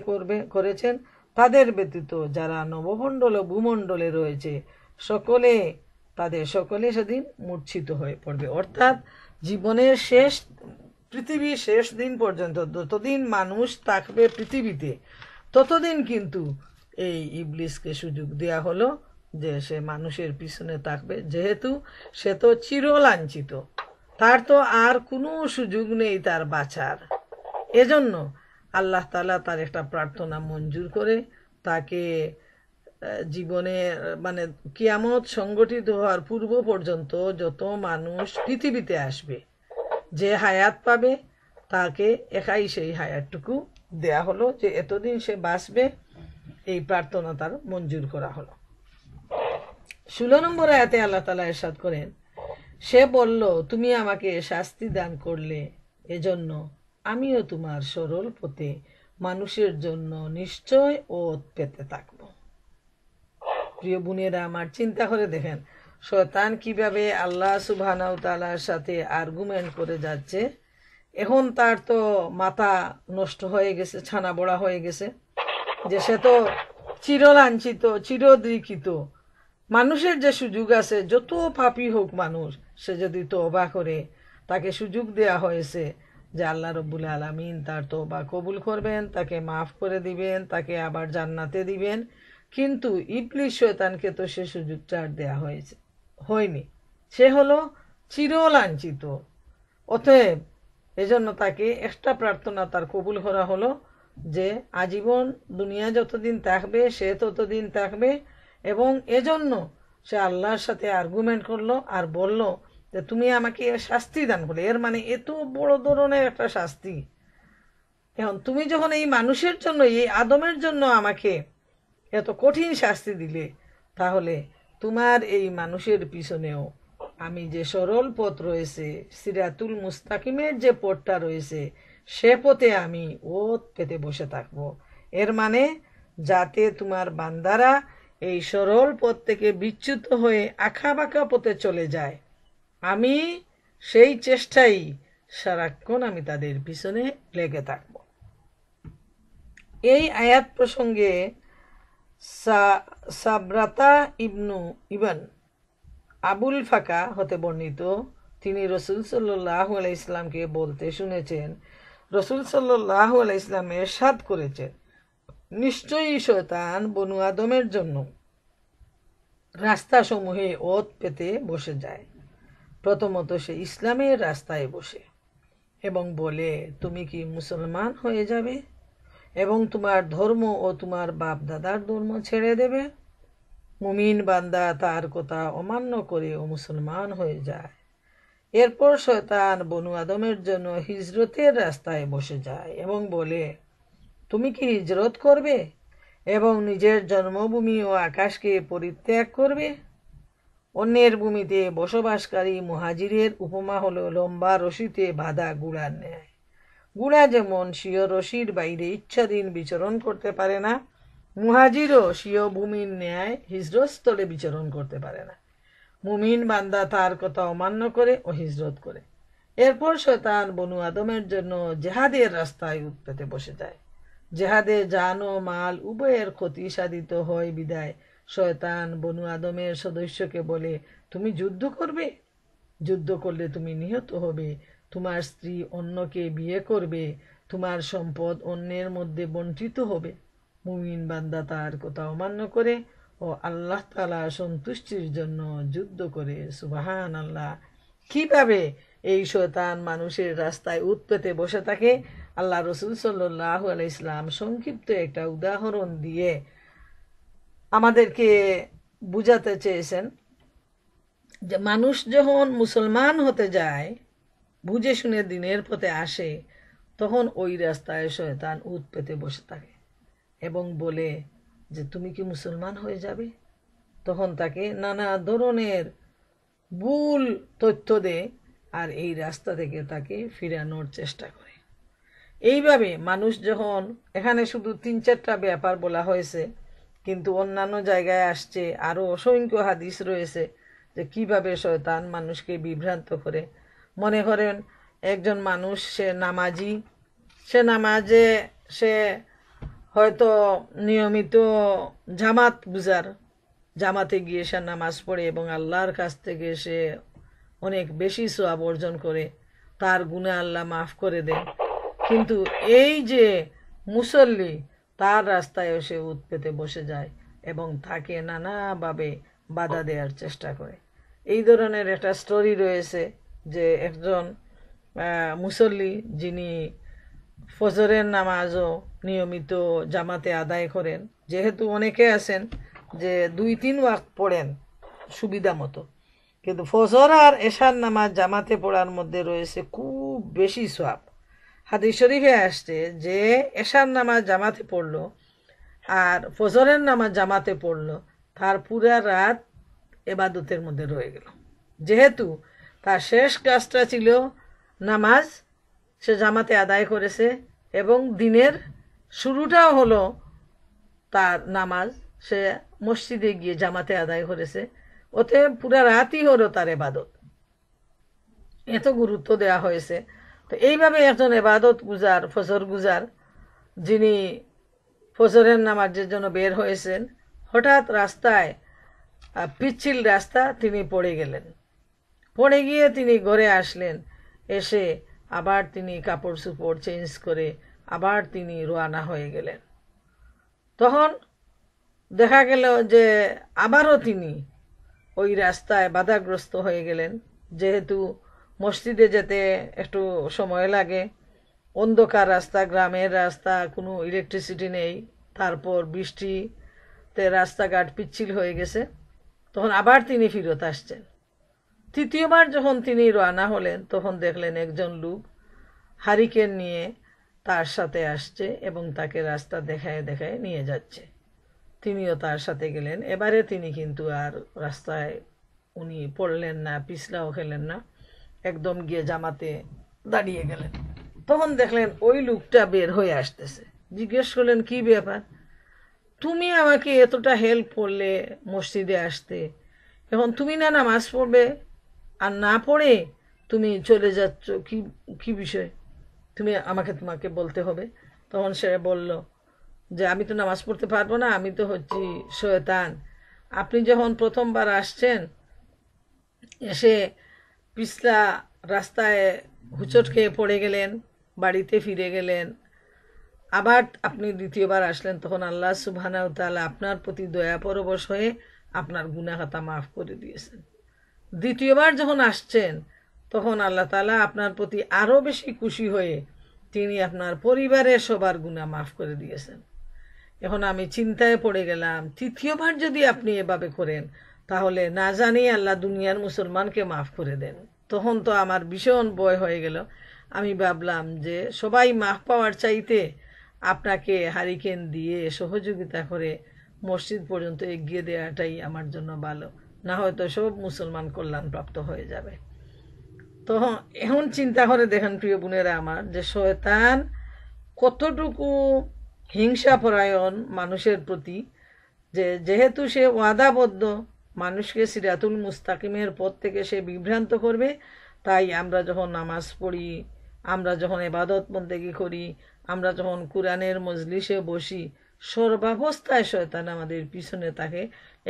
Speaker 1: করেছেন তাদের ব্যতীত যারা নবমণ্ডল ও ভূমণ্ডলে রয়েছে তাদের সকলে সেদিন মূর্ছিত হয়ে পড়বে। অর্থাৎ জীবনের পৃথিবীর শেষ দিন পর্যন্ত যতদিন মানুষ থাকবে পৃথিবীতে, ততদিন কিন্তু এই ইবলিসকে সুযোগ দেয়া হলো যে সে মানুষের পিছনে থাকবে। যেহেতু সে তো চিরলাঞ্ছিত, তার তো আর কোনো সুযোগ নেই তার বাঁচার। এজন্য আল্লাহ তাআলা তার একটা প্রার্থনা মঞ্জুর করে তাকে জীবনে মানে কিয়ামত সংগঠিত হওয়ার পূর্ব পর্যন্ত যত মানুষ পৃথিবীতে আসবে, যে হায়াত পাবে, তাকে একাই সেই হায়াতটুকু দেয়া হলো, যে এতদিন সে বাঁচবে। এই প্রার্থনা তার মঞ্জুর করা হলো। 16 নম্বর আয়াতে আল্লাহ তাআলা ইরশাদ করেন, সে বলল, তুমি আমাকে শাস্তি দান করলে, এজন্য আমিও তোমার সরল পথে মানুষের জন্য নিশ্চয় ওত পেতে থাকবো। প্রিয় বোনেরা আমার, চিন্তা করে দেখেন শয়তান কিভাবে আল্লাহ সুবহানাহু ওয়া তাআলার সাথে আর্গুমেন্ট করে যাচ্ছে। এখন তার তো মাথা নষ্ট হয়ে গেছে, ছানা বড়া হয়ে গেছে, যে সে তো চিরলাঞ্ছিত, চিরদীক্ষিত। মানুষের যে সুযোগ আছে, যত পাপী হোক মানুষ, সে যদি তওবা করে, তাকে সুযোগ দেয়া হয়েছে যে আল্লাহ রব্বুল আলামিন তার তওবা কবুল করবেন, তাকে মাফ করে দিবেন, তাকে আবার জান্নাতে দিবেন। কিন্তু ইবলিস শয়তানকে তো সে সুযোগটা আর দেয়া হয়নি। সে হলো চিরলাঞ্ছিত। অতএব এজন্য তাকে একটা প্রার্থনা তার কবুল করা হলো যে আজীবন দুনিয়া যতদিন থাকবে সে ততদিন থাকবে, এবং এজন্য সে আল্লাহর সাথে আর্গুমেন্ট করলো আর বলল যে তুমি আমাকে শাস্তি দান করলে। এর মানে এত বড় ধরনের একটা শাস্তি। এখন তুমি যখন এই মানুষের জন্য, এই আদমের জন্য আমাকে এত কঠিন শাস্তি দিলে, তাহলে তোমার এই মানুষের পিছনেও আমি যে সরল পথ রয়েছে, সিরাতুল মুস্তাকিমের যে পথটা রয়েছে, সে পথে আমি ওত পেতে বসে থাকবো। এর মানে যাতে তোমার বান্দারা এই সরল পথ থেকে বিচ্যুত হয়ে আঁকা বাঁকা পথে চলে যায়, আমি সেই চেষ্টাই সারাক্ষণ আমি তাদের পিছনে লেগে থাকব। এই আয়াত প্রসঙ্গে সাবরাতা ইবন আবুল ফাকা হতে বর্ণিত, তিনি রাসূল সাল্লাল্লাহু আলাইহি ইসলামকে বলতে শুনেছেন, রাসূল সাল্লাল্লাহু আলাইহি ইসলাম ইরশাদ করেছেন, নিশ্চয়ই শয়তান বনু আদমের জন্য রাস্তা সমূহে ওত পেতে বসে যায়। প্রথমত সে ইসলামের রাস্তায় বসে এবং বলে, তুমি কি মুসলমান হয়ে যাবে এবং তোমার ধর্ম ও তোমার বাপ দাদার ধর্ম ছেড়ে দেবে? মুমিন বান্দা তার কথা অমান্য করে ও মুসলমান হয়ে যায়। এরপর শয়তান বনু আদমের জন্য হিজরতের রাস্তায় বসে যায় এবং বলে, তুমি কি হিজরত করবে এবং নিজের জন্মভূমি ও আকাশকে পরিত্যাগ করবে? অন্যের ভূমিতে বসবাসকারী মুহাজিরের উপমা হলো লম্বা রশিতে বাঁধা গুড়ার ন্যায়। গুড়া যেমন স্বীয় রশির বাইরে ইচ্ছাধীন বিচরণ করতে পারে না, মুহাজিরও স্বীয় ভূমির ন্যায় হিজরতস্থলে বিচরণ করতে পারে না। মুমিন বান্দা তার কথা অমান্য করে ও হিজরত করে এরপর শয়তান বনু আদমের জন্য জেহাদের রাস্তায় উৎপেতে বসে যায়। জেহাদে জান ও মাল উভয়ের ক্ষতি সাধিত হয় বিদায় শয়তান বনু আদমের সদস্যকে বলে, তুমি যুদ্ধ করবে, যুদ্ধ করলে তুমি নিহত হবে, তোমার স্ত্রী অন্যকে বিয়ে করবে, তোমার সম্পদ অন্যের মধ্যে বণ্টিত হবে। মুমিন বান্দা তার কথা অমান্য করে ও আল্লাহ তাআলা সন্তুষ্টির জন্য যুদ্ধ করে। সুবহান আল্লাহ। কিভাবে এই শয়তান মানুষের রাস্তায় উৎপেতে বসে থাকে, আল্লাহ রসুল সাল্লাল্লাহু আলাইহি সাল্লাম সংক্ষিপ্ত একটা উদাহরণ দিয়ে আমাদেরকে বুঝাতে চেয়েছেন যে মানুষ যখন মুসলমান হতে যায়, বুঝে শুনে দিনের পথে আসে, তখন ওই রাস্তায় শয়তান উৎপেতে বসে থাকে এবং বলে যে তুমি কি মুসলমান হয়ে যাবে। তখন তাকে নানা ধরনের ভুল তথ্য দেয় আর এই রাস্তা থেকে তাকে ফিরানোর চেষ্টা করে। এইভাবে মানুষ যখন, এখানে শুধু 3-4টা ব্যাপার বলা হয়েছে, কিন্তু অন্যান্য জায়গায় আসছে আরো অসংখ্য হাদিস রয়েছে যে কিভাবে শয়তান মানুষকে বিভ্রান্ত করে। মনে করেন একজন মানুষ, সে নামাজি, সে নামাজে সে হয়তো নিয়মিত জামাত গুজার, জামাতে গিয়ে সে নামাজ পড়ে এবং আল্লাহর কাছ থেকে সে অনেক বেশি সওয়াব অর্জন করে, তার গুনাহ আল্লাহ মাফ করে দেন। কিন্তু এই যে মুসল্লি, তার রাস্তায় সে উৎপেতে বসে যায় এবং তাকে নানাভাবে বাধা দেওয়ার চেষ্টা করে। এই ধরনের একটা স্টোরি রয়েছে যে একজন মুসল্লি, যিনি ফজরের নামাজও নিয়মিত জামাতে আদায় করেন, যেহেতু অনেকে আছেন যে 2-3 ওয়াক্ত পড়েন সুবিধা মতো, কিন্তু ফজর আর এশার নামাজ জামাতে পড়ার মধ্যে রয়েছে খুব বেশি সওয়াব। হাদিস শরীফে আসছে যে এশার নামাজ জামাতে পড়লো আর ফজরের নামাজ জামাতে পড়লো, তার পুরা রাত ইবাদতের মধ্যে রয়ে গেল। যেহেতু তার শেষ কাজটা ছিল নামাজ, সে জামাতে আদায় করেছে এবং দিনের শুরুটাও হলো তার নামাজ, সে মসজিদে গিয়ে জামাতে আদায় করেছে, ওতে পুরা রাতই হলো তার ইবাদত। এত গুরুত্ব দেওয়া হয়েছে। তো এইভাবে একজন ইবাদত গুজার, ফজর গুজার, যিনি ফজরের নামাজের জন্য বের হয়েছেন, হঠাৎ রাস্তায় পিচ্ছিল রাস্তা, তিনি পড়ে গেলেন। পড়ে গিয়ে তিনি ঘরে আসলেন, এসে আবার তিনি কাপড় চোপড় চেঞ্জ করে আবার তিনি রওনা হয়ে গেলেন। তখন দেখা গেল যে আবারও তিনি ওই রাস্তায় বাধাগ্রস্ত হয়ে গেলেন। যেহেতু মসজিদে যেতে একটু সময় লাগে, অন্ধকার রাস্তা, গ্রামের রাস্তা, কোনো ইলেকট্রিসিটি নেই, তারপর বৃষ্টিতে রাস্তাঘাট পিচ্ছিল হয়ে গেছে, তখন আবার তিনি ফিরত আসছেন। তৃতীয়বার যখন তিনি রওনা হলেন, তখন দেখলেন একজন লোক হারিকেন নিয়ে তার সাথে আসছে এবং তাকে রাস্তা দেখায় দেখায় নিয়ে যাচ্ছে। তিনিও তার সাথে গেলেন। এবারে তিনি কিন্তু আর রাস্তায় উনি পড়লেন না, পিছলাও খেলেন না, একদম গিয়ে জামাতে দাঁড়িয়ে গেলেন। তখন দেখলেন ওই লোকটা বের হয়ে আসতেছে। জিজ্ঞেস করলেন, কি ব্যাপার, তুমি আমাকে এতটা হেল্প করলে মসজিদে আসতে, এখন তুমি না নামাজ পড়বে আর না পড়ে তুমি চলে যাচ্ছ, কি কি বিষয়, তোমাকে বলতে হবে। তখন সে বলল যে আমি তো নামাজ পড়তে পারবো না, আমি তো হচ্ছি শয়তান। আপনি যখন প্রথমবার আসছেন, এসে পিছলা রাস্তায় হুচট খেয়ে পড়ে গেলেন, বাড়িতে ফিরে গেলেন, আবার আপনি দ্বিতীয়বার আসলেন, তখন আল্লাহ সুবহানাহু ওয়া তাআলা আপনার প্রতি দয়া পরবশ হয়ে আপনার গুনাহ খাতা মাফ করে দিয়েছেন। দ্বিতীয়বার যখন আসছেন, তখন আল্লাহ তাআলা আপনার প্রতি আরো বেশি খুশি হয়ে তিনি আপনার পরিবারের সবার গুনাহ মাফ করে দিয়েছেন। এখন আমি চিন্তায় পড়ে গেলাম, তৃতীয়বার যদি আপনি এভাবে করেন, তাহলে না জানি আল্লাহ দুনিয়ার মুসলমানকে মাফ করে দেন। তখন তো আমার ভীষণ ভয় হয়ে গেল। আমি ভাবলাম যে সবাই মাফ পাওয়ার চাইতে আপনাকে হারিকেন দিয়ে সহযোগিতা করে মসজিদ পর্যন্ত এগিয়ে দেওয়াটাই আমার জন্য ভালো, না হয়তো সব মুসলমান কল্যাণপ্রাপ্ত হয়ে যাবে। তো এখন চিন্তা করে দেখেন প্রিয় বোনেরা আমার, যে শয়তান কতটুকু হিংসাপরায়ণ মানুষের প্রতি, যেহেতু সে ওয়াদাবদ্ধ মানুষকে সিরাতুল মুস্তাকিমের পথ থেকে সে বিভ্রান্ত করবে, তাই আমরা যখন নামাজ পড়ি, আমরা যখন ইবাদত বন্দেগী করি, আমরা যখন কোরআনের মজলিসে বসি, সর্বাবস্থায় শয়তান আমাদের পিছনে থাকে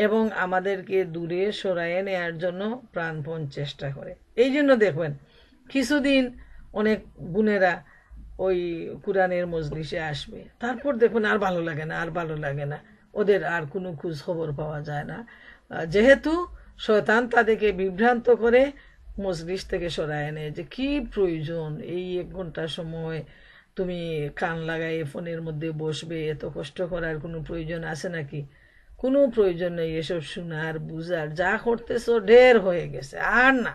Speaker 1: এবং আমাদেরকে দূরে সরাইয়ে নেয়ার জন্য প্রাণপণ চেষ্টা করে। এই জন্য দেখবেন কিছুদিন অনেক বোনেরা ওই কোরআনের মজলিসে আসবে, তারপর দেখবেন আর ভালো লাগে না, আর ভালো লাগে না, ওদের আর কোনো খোঁজ খবর পাওয়া যায় না, যেহেতু শয়তান তাদেরকে বিভ্রান্ত করে মজলিস থেকে সরায় নেয়। যে কি প্রয়োজন এই 1 ঘন্টা সময় তুমি কান লাগাই ফোনের মধ্যে বসবে, এত কষ্ট করার কোনো প্রয়োজন আছে নাকি? কোনো প্রয়োজন নেই এসব শোনার বুঝার, যা করতেছো ঢের হয়ে গেছে, আর না।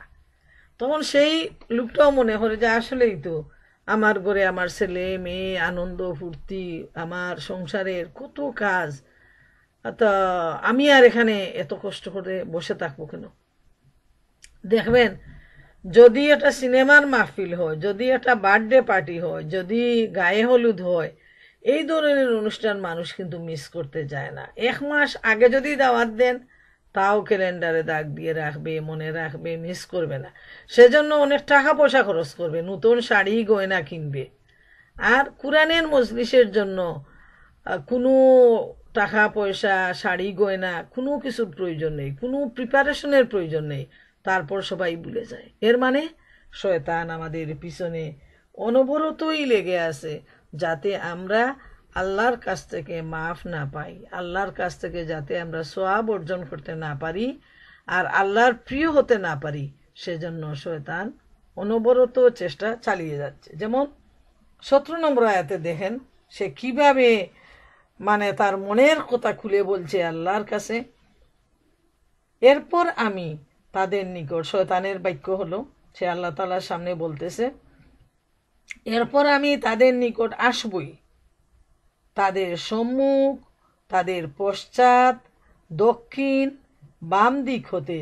Speaker 1: তখন সেই লোকটাও মনে করে যে আসলেই তো আমার ঘরে আমার ছেলে মেয়ে, আনন্দ ফুর্তি, আমার সংসারের কত কাজ, তা আমি আর এখানে এত কষ্ট করে বসে থাকবো কেন? দেখবেন যদি এটা সিনেমার মাহফিল হয়, যদি এটা বার্থডে পার্টি হয়, যদি গায়ে হলুদ হয়, এই ধরনের অনুষ্ঠান মানুষ কিন্তু মিস করতে যায় না। 1 মাস আগে যদি দাওয়াত দেন তাও ক্যালেন্ডারে দাগ দিয়ে রাখবে, মনে রাখবে, মিস করবে না। সেজন্য অনেক টাকা পয়সা খরচ করবে, নতুন শাড়ি গয়না কিনবে। আর কোরআনের মজলিসের জন্য কোনো টাকা পয়সা, শাড়ি গয়না কোনো কিছুর প্রয়োজন নেই, কোনো প্রিপারেশনের প্রয়োজন নেই, তারপর সবাই ভুলে যায়। এর মানে শয়তান আমাদের পিছনে অনবরতই লেগে আছে, যাতে আমরা আল্লাহর কাছ থেকে মাফ না পাই, আল্লাহর কাছ থেকে যাতে আমরা সওয়াব অর্জন করতে না পারি আর আল্লাহর প্রিয় হতে না পারি, সেজন্য শয়তান অনবরত চেষ্টা চালিয়ে যাচ্ছে। যেমন 17 নম্বর আয়াতে দেখেন সে কিভাবে মানে তার মনের কথা খুলে বলছে আল্লাহর কাছে। এরপর আমি তাদের নিকট, শয়তানের বাক্য হলো, সে আল্লাহ তাআলার সামনে বলতেছে, এরপর আমি তাদের নিকট আসবই, তাদের সম্মুখ, তাদের পশ্চাৎ, দক্ষিণ, বাম দিক হতে,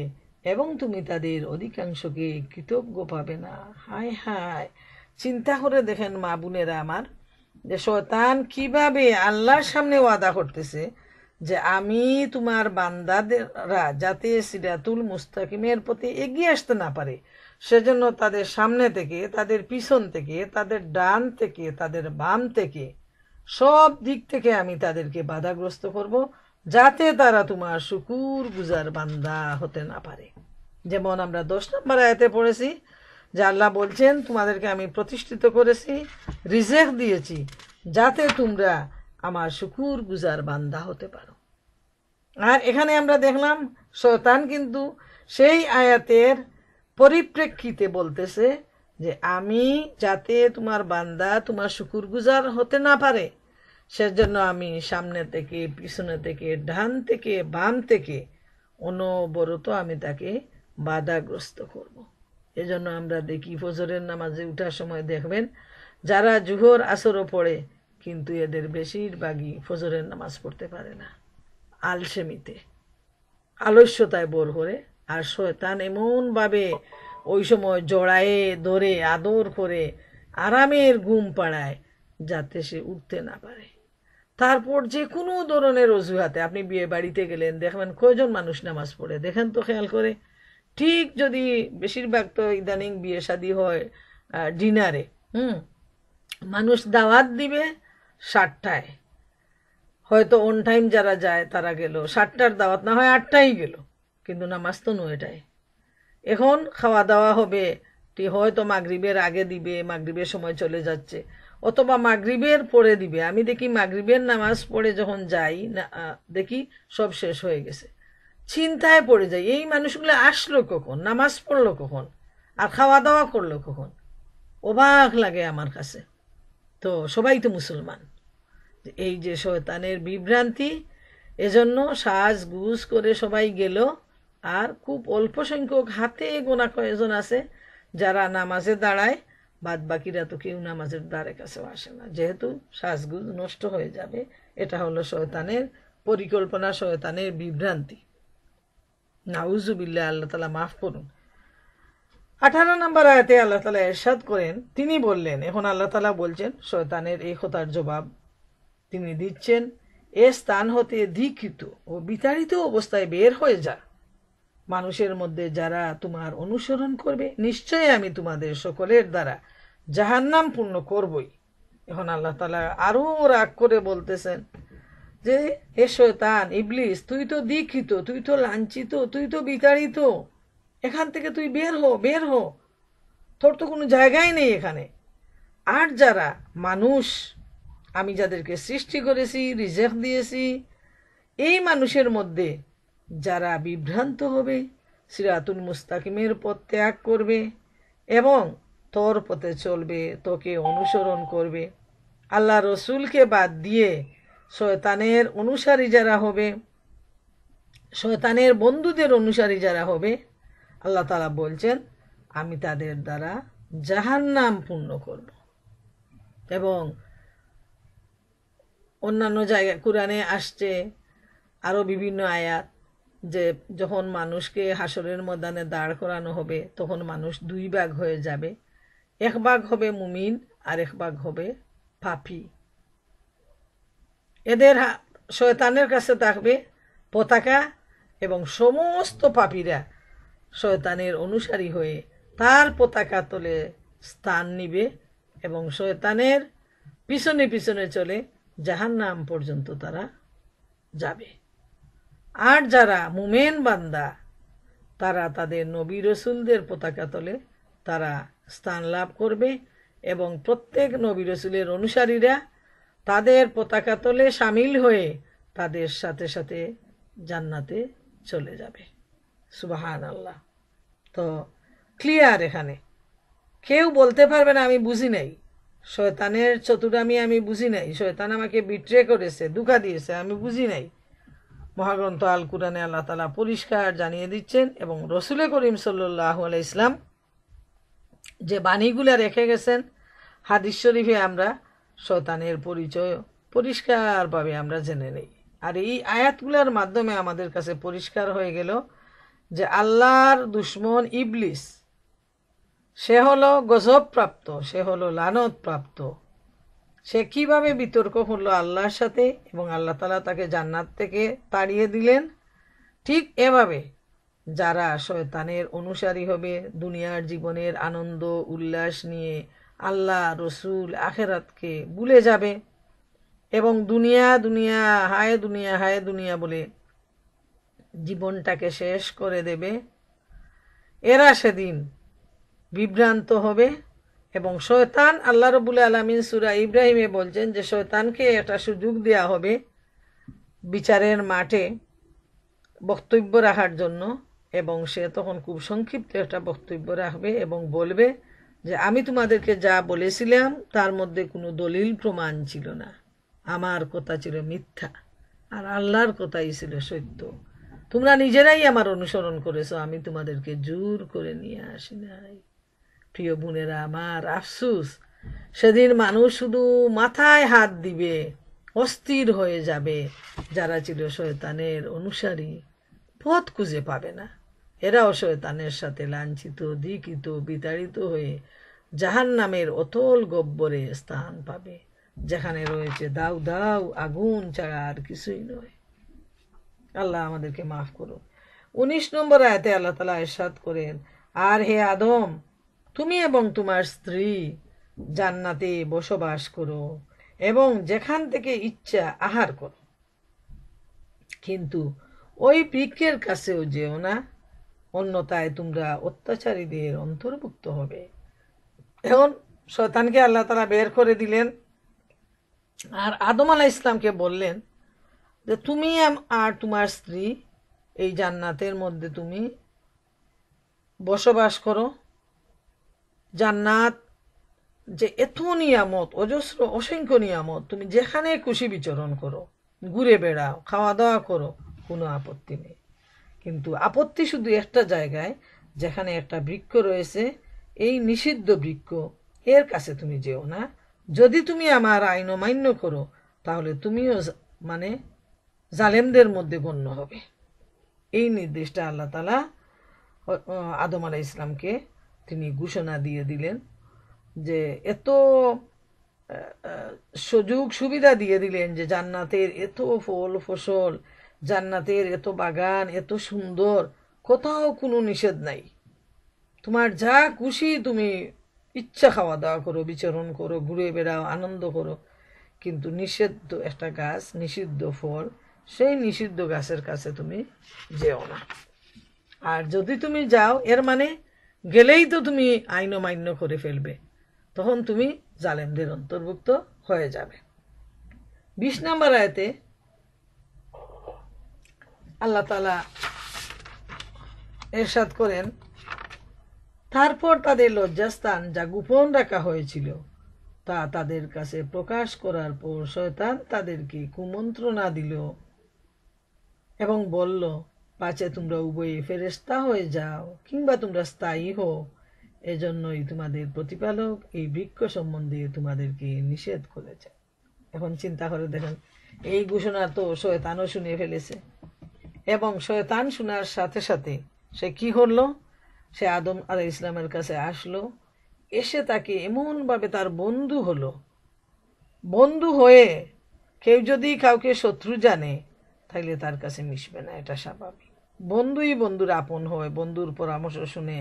Speaker 1: এবং তুমি তাদের অধিকাংশকে কৃতজ্ঞ পাবে না। হায় হায়, চিন্তা করে দেখেন মা বোনেরা আমার, যে শয়তান কিভাবে আল্লাহর সামনে ওয়াদা করতেছে যে আমি তোমার বান্দাদেররা যাতে সিরাতুল মুস্তাকিমের প্রতি এগিয়ে আসতে না পারে, সেজন্য তাদের সামনে থেকে, তাদের পিছন থেকে, তাদের ডান থেকে, তাদের বাম থেকে, সব দিক থেকে আমি তাদেরকে বাধাগ্রস্ত করব, যাতে তারা তোমার শুকুর গুজার বান্দা হতে না পারে। যেমন আমরা 10 নম্বর আয়াতে পড়েছি যে আল্লাহ বলছেন তোমাদেরকে আমি প্রতিষ্ঠিত করেছি, রিজেক দিয়েছি, যাতে তোমরা আমার শুকুর গুজার বান্দা হতে পারো। আর এখানে আমরা দেখলাম শয়তান কিন্তু সেই আয়াতের পরিপ্রেক্ষিতে বলতেছে যে আমি যাতে তোমার বান্দা তোমার শুকুরগুজার হতে না পারে, সেজন্য আমি সামনে থেকে, পিছনে থেকে, ডান থেকে, বাম থেকে অনবরত আমি তাকে বাধাগ্রস্ত করব। এজন্য আমরা দেখি ফজরের নামাজে উঠার সময় দেখবেন যারা জুহর আসরও পড়ে, কিন্তু এদের বেশিরভাগই ফজরের নামাজ পড়তে পারে না, আলসেমিতে, আলস্যতায় বোর করে। আর শয়তান এমনভাবে ওই সময় জড়ায়ে ধরে আদর করে আরামের ঘুম পাড়ায় যাতে সে উঠতে না পারে। তারপর যে কোনো ধরনের অজুহাতে, আপনি বিয়ে বাড়িতে গেলেন, দেখবেন কয়জন মানুষ নামাজ পড়ে, দেখেন তো খেয়াল করে। ঠিক যদি বেশিরভাগ তো ইদানিং বিয়ে শাদী হয় ডিনারে, মানুষ দাওয়াত দিবে 7টায়, হয়তো অন টাইম যারা যায় তারা গেল 7টার দাওয়াত, না হয় 8টাই গেল, কিন্তু নামাজ তো 9টায়। এখন খাওয়া দাওয়া হবে, হয়তো মাগরিবের আগে দিবে, মাগরিবের সময় চলে যাচ্ছে, অথবা মাগরিবের পরে দিবে। আমি দেখি মাগরিবের নামাজ পড়ে যখন যাই না, দেখি সব শেষ হয়ে গেছে, চিন্তায় পড়ে যাই এই মানুষগুলো আসলো কখন, নামাজ পড়লো কখন, আর খাওয়া দাওয়া করলো কখন। অবাক লাগে আমার কাছে। তো সবাই তো মুসলমান, এই যে শয়তানের বিভ্রান্তি, এজন্য সাজগুজ করে সবাই গেল, আর খুব অল্প সংখ্যক হাতে গোনা কয়েকজন আছে যারা নামাজে দাঁড়ায়, বাদ বাকিরা তো কেউ নামাজের দ্বারে কাছেও আসে না, যেহেতু সাজগুজ নষ্ট হয়ে যাবে। এটা হলো শয়তানের পরিকল্পনা, শয়তানের বিভ্রান্তি। নাউজুবিল্লাহ, আল্লাহ তাআলা মাফ করুন। 18 নম্বর আয়াতে আল্লাহ তাআলা ইরশাদ করেন, তিনি বললেন, এখন আল্লাহ তাআলা বলছেন শয়তানের এই কথার জবাব তিনি দিচ্ছেন, এ স্থান হতে ধিকৃত ও বিতাড়িত অবস্থায় বের হয়ে যা। মানুষের মধ্যে যারা তোমার অনুসরণ করবে নিশ্চয়ই আমি তোমাদের সকলের দ্বারা জাহান্নাম পূর্ণ করবই। এখন আল্লাহ তাআলা আরো রাগ করে বলতেছেন যে হে শয়তান ইবলিস, তুই তো দীক্ষিত, তুই তো লাঞ্ছিত, তুই তো বিতাড়িত, এখান থেকে তুই বের হ, বের হ, তোর তো কোনো জায়গাই নেই এখানে। আর যারা মানুষ, আমি যাদেরকে সৃষ্টি করেছি, রিজেক্ট দিয়েছি, এই মানুষের মধ্যে যারা বিভ্রান্ত হবে, সিরাতুল মুস্তাকিমের পথ ত্যাগ করবে এবং তোর পথে চলবে, তোকে অনুসরণ করবে, আল্লাহ রসুলকে বাদ দিয়ে শয়তানের অনুসারী যারা হবে, শয়তানের বন্ধুদের অনুসারী যারা হবে, আল্লাহ তাআলা বলছেন আমি তাদের দ্বারা জাহান্নাম পূর্ণ করব। এবং অন্যান্য জায়গায় কোরআনে আসছে আরো বিভিন্ন আয়াত যে যখন মানুষকে হাসরের ময়দানে দাঁড় করানো হবে তখন মানুষ দুই ভাগ হয়ে যাবে, এক ভাগ হবে মুমিন আর এক ভাগ হবে পাপী। এদের শয়তানের কাছে থাকবে পতাকা এবং সমস্ত পাপীরা শয়তানের অনুসারী হয়ে তার পতাকা তলে স্থান নিবে এবং শয়তানের পিছনে পিছনে চলে জাহান্নাম পর্যন্ত তারা যাবে। আর যারা মুমেন বান্দা তারা তাদের নবী রসুলদের পতাকা তলে তারা স্থান লাভ করবে এবং প্রত্যেক নবী রসুলের অনুসারীরা তাদের পতাকা তলে সামিল হয়ে তাদের সাথে সাথে জান্নাতে চলে যাবে। সুবহানাল্লাহ। তো ক্লিয়ার, এখানে কেউ বলতে পারবে না আমি বুঝি নাই, শয়তানের চতুরামি আমি বুঝি নাই, শয়তান আমাকে বিট্রে করেছে, ধোঁকা দিয়েছে, আমি বুঝি নাই। মহাগ্রন্থ আল কুরআনে আল্লাহ তাআলা পরিষ্কার জানিয়ে দিচ্ছেন এবং রসুল করিম সাল্লাল্লাহু আলাইহি ইসলাম যে বাণীগুলা রেখে গেছেন, হাদিস শরীফে আমরা শয়তানের পরিচয় পরিষ্কারভাবে আমরা জেনে নেই। আর এই আয়াতগুলোর মাধ্যমে আমাদের কাছে পরিষ্কার হয়ে গেল যে আল্লাহর দুশমন ইবলিস, সে হলো গজব প্রাপ্ত, সে হলো লানত প্রাপ্ত। সে কিভাবে বিতর্ক করলো আল্লাহর সাথে এবং আল্লাহ তাআলা তাকে জান্নাত থেকে তাড়িয়ে দিলেন, ঠিক এভাবে যারা শয়তানের অনুসারী হবে দুনিয়ার জীবনের আনন্দ উল্লাস নিয়ে আল্লাহ রসুল আখেরাতকে ভুলে যাবে এবং দুনিয়া দুনিয়া হায় দুনিয়া হায় দুনিয়া বলে জীবনটাকে শেষ করে দেবে, এরা সেদিন বিভ্রান্ত হবে। এবং শয়তান, আল্লাহ রাব্বুল আলামিন সূরা ইব্রাহিমে বলছেন যে শয়তানকে একটা সুযোগ দেয়া হবে বিচারের মাঠে বক্তব্য রাখার জন্য, এবং সে তখন খুব সংক্ষিপ্ত একটা বক্তব্য রাখবে এবং বলবে যে আমি তোমাদেরকে যা বলেছিলাম তার মধ্যে কোনো দলিল প্রমাণ ছিল না, আমার কথা ছিল মিথ্যা আর আল্লাহর কথাই ছিল সত্য, তোমরা নিজেরাই আমার অনুসরণ করেছো, আমি তোমাদেরকে জোর করে নিয়ে আসি নাই। প্রিয় বোনেরা আমার, আফসুস, সেদিন মানুষ শুধু মাথায় হাত দিবে, অস্থির হয়ে যাবে, যারা ছিল শয়তানের অনুসারী পথ খুঁজে পাবে না, এরাও শয়তানের সাথে লাঞ্ছিত দীক্ষিত বিতাড়িত হয়ে জাহান্নামের অতল গহ্বরে স্থান পাবে, যেখানে রয়েছে দাউ দাউ আগুন ছাড়া আর কিছুই নয়। আল্লাহ আমাদেরকে মাফ করুন। 19 নম্বর আয়াতে আল্লাহ তাআলা ইরশাদ করেন, আর হে আদম, তুমি এবং তোমার স্ত্রী জান্নাতে বসবাস করো এবং যেখান থেকে ইচ্ছা আহার করো, কিন্তু ওই বৃক্ষের কাছেও যেও না, অন্যথায় তোমরা অত্যাচারীদের অন্তর্ভুক্ত হবে। এখন শয়তানকে আল্লাহ তাআলা বের করে দিলেন আর আদম আলাইহিস সালামকে বললেন যে তুমি আর তোমার স্ত্রী এই জান্নাতের মধ্যে তুমি বসবাস করো। জান্নাত যে এত নিয়ামত, অজস্র অসংখ্য নিয়ামত, তুমি যেখানে খুশি বিচরণ করো, ঘুরে বেড়াও, খাওয়া দাওয়া করো, কোনো আপত্তি নেই। কিন্তু আপত্তি শুধু একটা জায়গায়, যেখানে একটা বৃক্ষ রয়েছে, এই নিষিদ্ধ বৃক্ষ, এর কাছে তুমি যেও না। যদি তুমি আমার আইন অমান্য করো তাহলে তুমিও মানে জালেমদের মধ্যে গণ্য হবে। এই নির্দেশটা আল্লাহ তাআলা আদম আলাইহিস সালামকে তিনি ঘোষণা দিয়ে দিলেন, যে এত সুযোগ সুবিধা দিয়ে দিলেন যে জান্নাতের এত ফল ফসল, জান্নাতের এত বাগান, এত সুন্দর, কোথাও কোনো নিষেধ নাই। তোমার যা খুশি তুমি ইচ্ছা খাওয়া দাওয়া করো, বিচরণ করো, ঘুরে বেড়াও, আনন্দ করো, কিন্তু নিষিদ্ধ একটা গাছ, নিষিদ্ধ ফল, সেই নিষিদ্ধ গাছের কাছে তুমি যেও না। আর যদি তুমি যাও, এর মানে গেলেই তো তুমি আইন অমান্য করে ফেলবে, তখন তুমি জালেমদের অন্তর্ভুক্ত হয়ে যাবে। 20 নম্বর আয়াতে আল্লাহ তাআলা ইরশাদ করেন, তারপর তাদের লজ্জাস্থান যা গোপন রাখা হয়েছিল তা তাদের কাছে প্রকাশ করার পর শয়তান তাদেরকে কুমন্ত্রণা দিল এবং বলল, পাছে তোমরা উভয়ে ফেরেশতা হয়ে যাও কিংবা তোমরা স্থায়ী হও, এজন্যই তোমাদের প্রতিপালক এই বৃক্ষ সম্বন্ধে তোমাদেরকে নিষেধ করেছে। এখন চিন্তা করে দেখেন, এই ঘোষণা তো শয়তানও শুনে ফেলেছে, এবং শয়তান শোনার সাথে সাথে সে কি করলো, সে আদম আলাইহিস ইসলামের কাছে আসলো, এসে তাকে এমনভাবে তার বন্ধু হলো। বন্ধু হয়ে কেউ যদি কাউকে শত্রু জানে তাহলে তার কাছে মিশবে না, এটা স্বাভাবিক। বন্ধুই বন্ধুর আপন হয়, বন্ধুর পরামর্শ শুনে,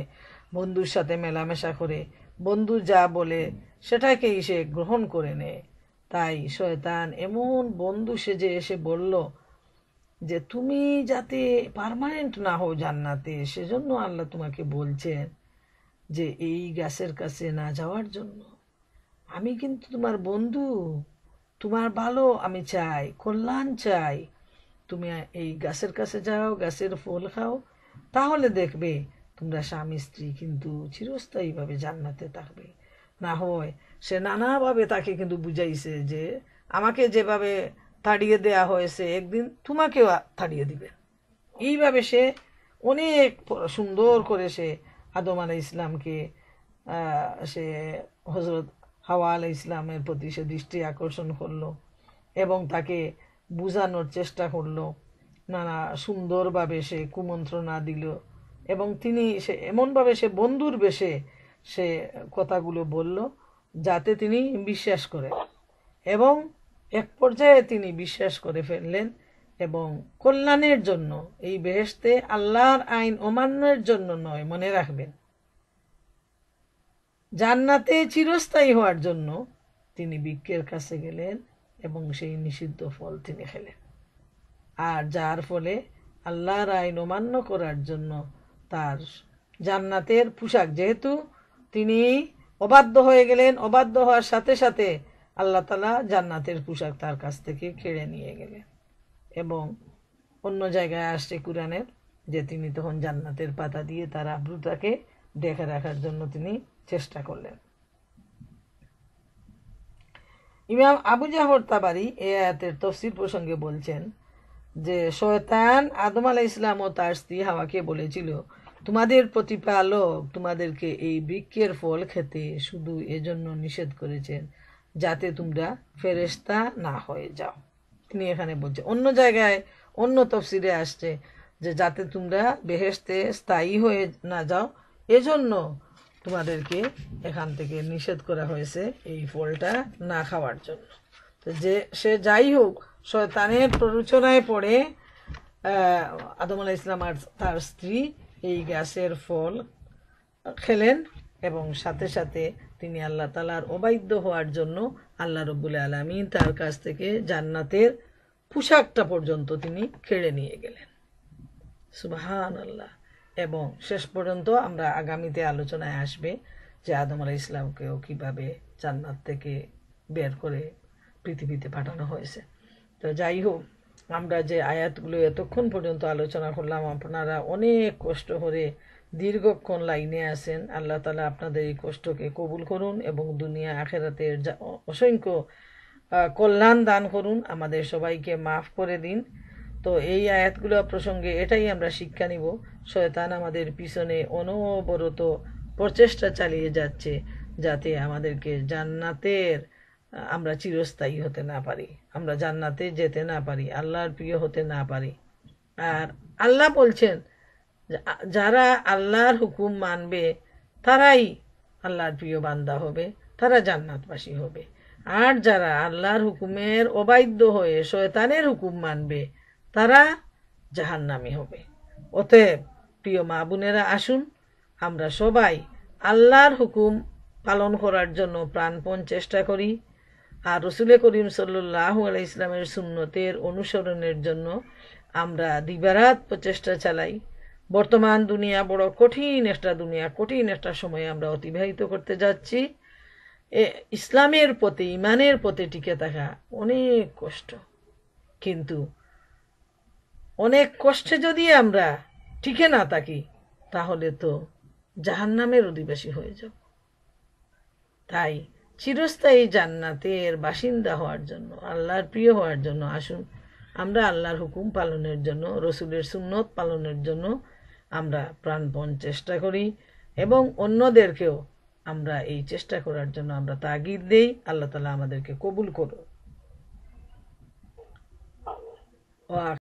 Speaker 1: বন্ধুর সাথে মেলামেশা করে, বন্ধু যা বলে সেটাকেই সে গ্রহণ করে নেয়। তাই শয়তান এমন বন্ধু সেজে এসে বলল যে তুমি যাতে পার্মানেন্ট না হও জান্নাতে, সেজন্য আল্লাহ তোমাকে বলছেন যে এই গাছের কাছে না যাওয়ার জন্য। আমি কিন্তু তোমার বন্ধু, তোমার ভালো আমি চাই, কল্যাণ চাই। তুমি এই গাছের কাছে যাও, গাছের ফল খাও, তাহলে দেখবে তোমরা স্বামী স্ত্রী কিন্তু চিরস্থায়ীভাবে জান্নাতে থাকবে। না হয় সে নানাভাবে তাকে কিন্তু বুঝাইছে যে আমাকে যেভাবে তাড়িয়ে দেয়া হয়েছে একদিন তোমাকেও তাড়িয়ে দিবে। এইভাবে সে অনেক সুন্দর করে সে আদম আলাইহিস ইসলামকে সে হযরত হাওয়া আলাইহিস ইসলামের প্রতি সে দৃষ্টি আকর্ষণ করলো এবং তাকে বুঝানোর চেষ্টা করলো, নানা সুন্দরভাবে সে কুমন্ত্রণা দিল এবং তিনি সে এমনভাবে সে বন্ধুর বেশে সে কথাগুলো বলল যাতে তিনি বিশ্বাস করেন, এবং এক পর্যায়ে তিনি বিশ্বাস করে ফেললেন এবং কল্যাণের জন্য, এই বেহেশতে আল্লাহর আইন অমান্যের জন্য নয়, মনে রাখবেন, জান্নাতে চিরস্থায়ী হওয়ার জন্য তিনি বৃক্ষের কাছে গেলেন এবং সেই নিষিদ্ধ ফল তিনি খেলেন। আর যার ফলে আল্লাহর আইন অমান্য করার জন্য তার জান্নাতের পোশাক, যেহেতু তিনি অবাধ্য হয়ে গেলেন, অবাধ্য হওয়ার সাথে সাথে আল্লাহ তাআলা জান্নাতের পোশাক তার কাছ থেকে কেড়ে নিয়ে গেলেন। এবং অন্য জায়গায় আসছে কুরআনের যে তিনি তখন জান্নাতের পাতা দিয়ে তার আব্রুটাকে ঢেকে রাখার জন্য তিনি চেষ্টা করলেন। ইমাম আবু জাফর তাবারি এই আয়াতের তাফসীর প্রসঙ্গে বলছেন যে শয়তান আদম আলাইহিস ইসলাম ও তার স্ত্রী হাওয়াকে বলেছিল, তোমাদের প্রতিপালক তোমাদেরকে এই বৃক্ষের ফল খেতে শুধু এজন্য নিষেধ করেছেন যাতে তোমরা ফেরেশতা না হয়ে যাও। তিনি এখানে বলছেন, অন্য জায়গায় অন্য তাফসীরে আসছে যে যাতে তোমরা বেহেশতে স্থায়ী হয়ে না যাও, এজন্য তোমাদেরকে এখান থেকে নিষেধ করা হয়েছে এই ফলটা না খাওয়ার জন্য। তো যে সে যাই হোক, শয়তানের প্ররোচনায় পড়ে আদম আলাইহিস ইসলাম আর তার স্ত্রী এই গাছের ফল খেলেন এবং সাথে সাথে তিনি আল্লাহ তাআলার অবাধ্য হওয়ার জন্য আল্লাহ রাব্বুল আলামিন তার কাছ থেকে জান্নাতের পোশাকটা পর্যন্ত তিনি কেড়ে নিয়ে গেলেন। সুবহানাল্লাহ। এবং শেষ পর্যন্ত আমরা আগামীতে আলোচনায় আসবে যে আদম আলাইহিস ইসলামকেও কিভাবে জান্নাত থেকে বের করে পৃথিবীতে পাঠানো হয়েছে। তো যাই হোক, আমরা যে আয়াতগুলো এতক্ষণ পর্যন্ত আলোচনা করলাম, আপনারা অনেক কষ্ট করে দীর্ঘক্ষণ লাইনে আছেন। আল্লাহ তাআলা আপনাদের এই কষ্টকে কবুল করুন এবং দুনিয়া আখিরাতের অসংখ্য কল্যাণ দান করুন, আমাদের সবাইকে মাফ করে দিন। তো এই আয়াতগুলো প্রসঙ্গে এটাই আমরা শিক্ষা নিব, শয়তান আমাদের পিছনে অনবরত প্রচেষ্টা চালিয়ে যাচ্ছে যাতে আমাদেরকে জান্নাতের আমরা চিরস্থায়ী হতে না পারি, আমরা জান্নাতে যেতে না পারি, আল্লাহর প্রিয় হতে না পারি। আর আল্লাহ বলছেন যারা আল্লাহর হুকুম মানবে তারাই আল্লাহর প্রিয় বান্দা হবে, তারা জান্নাতবাসী হবে। আর যারা আল্লাহর হুকুমের অবাধ্য হয়ে শয়তানের হুকুম মানবে তারা জাহান্নামী হবে। অতএব প্রিয় মা বোনেরা, আসুন আমরা সবাই আল্লাহর হুকুম পালন করার জন্য প্রাণপণ চেষ্টা করি, আর রসুল করিম সাল্লাল্লাহু আলাইহি ইসলামের সুন্নতের অনুসরণের জন্য আমরা দিবারাত প্রচেষ্টা চালাই। বর্তমান দুনিয়া বড় কঠিন একটা দুনিয়া, কঠিন একটা সময় আমরা অতিবাহিত করতে যাচ্ছি। ইসলামের পথে, ইমানের পথে টিকে থাকা অনেক কষ্ট, কিন্তু অনেক কষ্টে যদি আমরা টিকে না থাকি তাহলে তো জাহান্নামের অধিবাসী হয়ে যাব। তাই চিরস্থায়ী জান্নাতের বাসিন্দা হওয়ার জন্য, আল্লাহর প্রিয় হওয়ার জন্য আসুন আমরা আল্লাহর হুকুম পালনের জন্য, রসুলের সুন্নত পালনের জন্য আমরা প্রাণপণ চেষ্টা করি, এবং অন্যদেরকেও আমরা এই চেষ্টা করার জন্য আমরা তাগিদ দেই। আল্লাহ তাআলা আমাদেরকে কবুল করুন।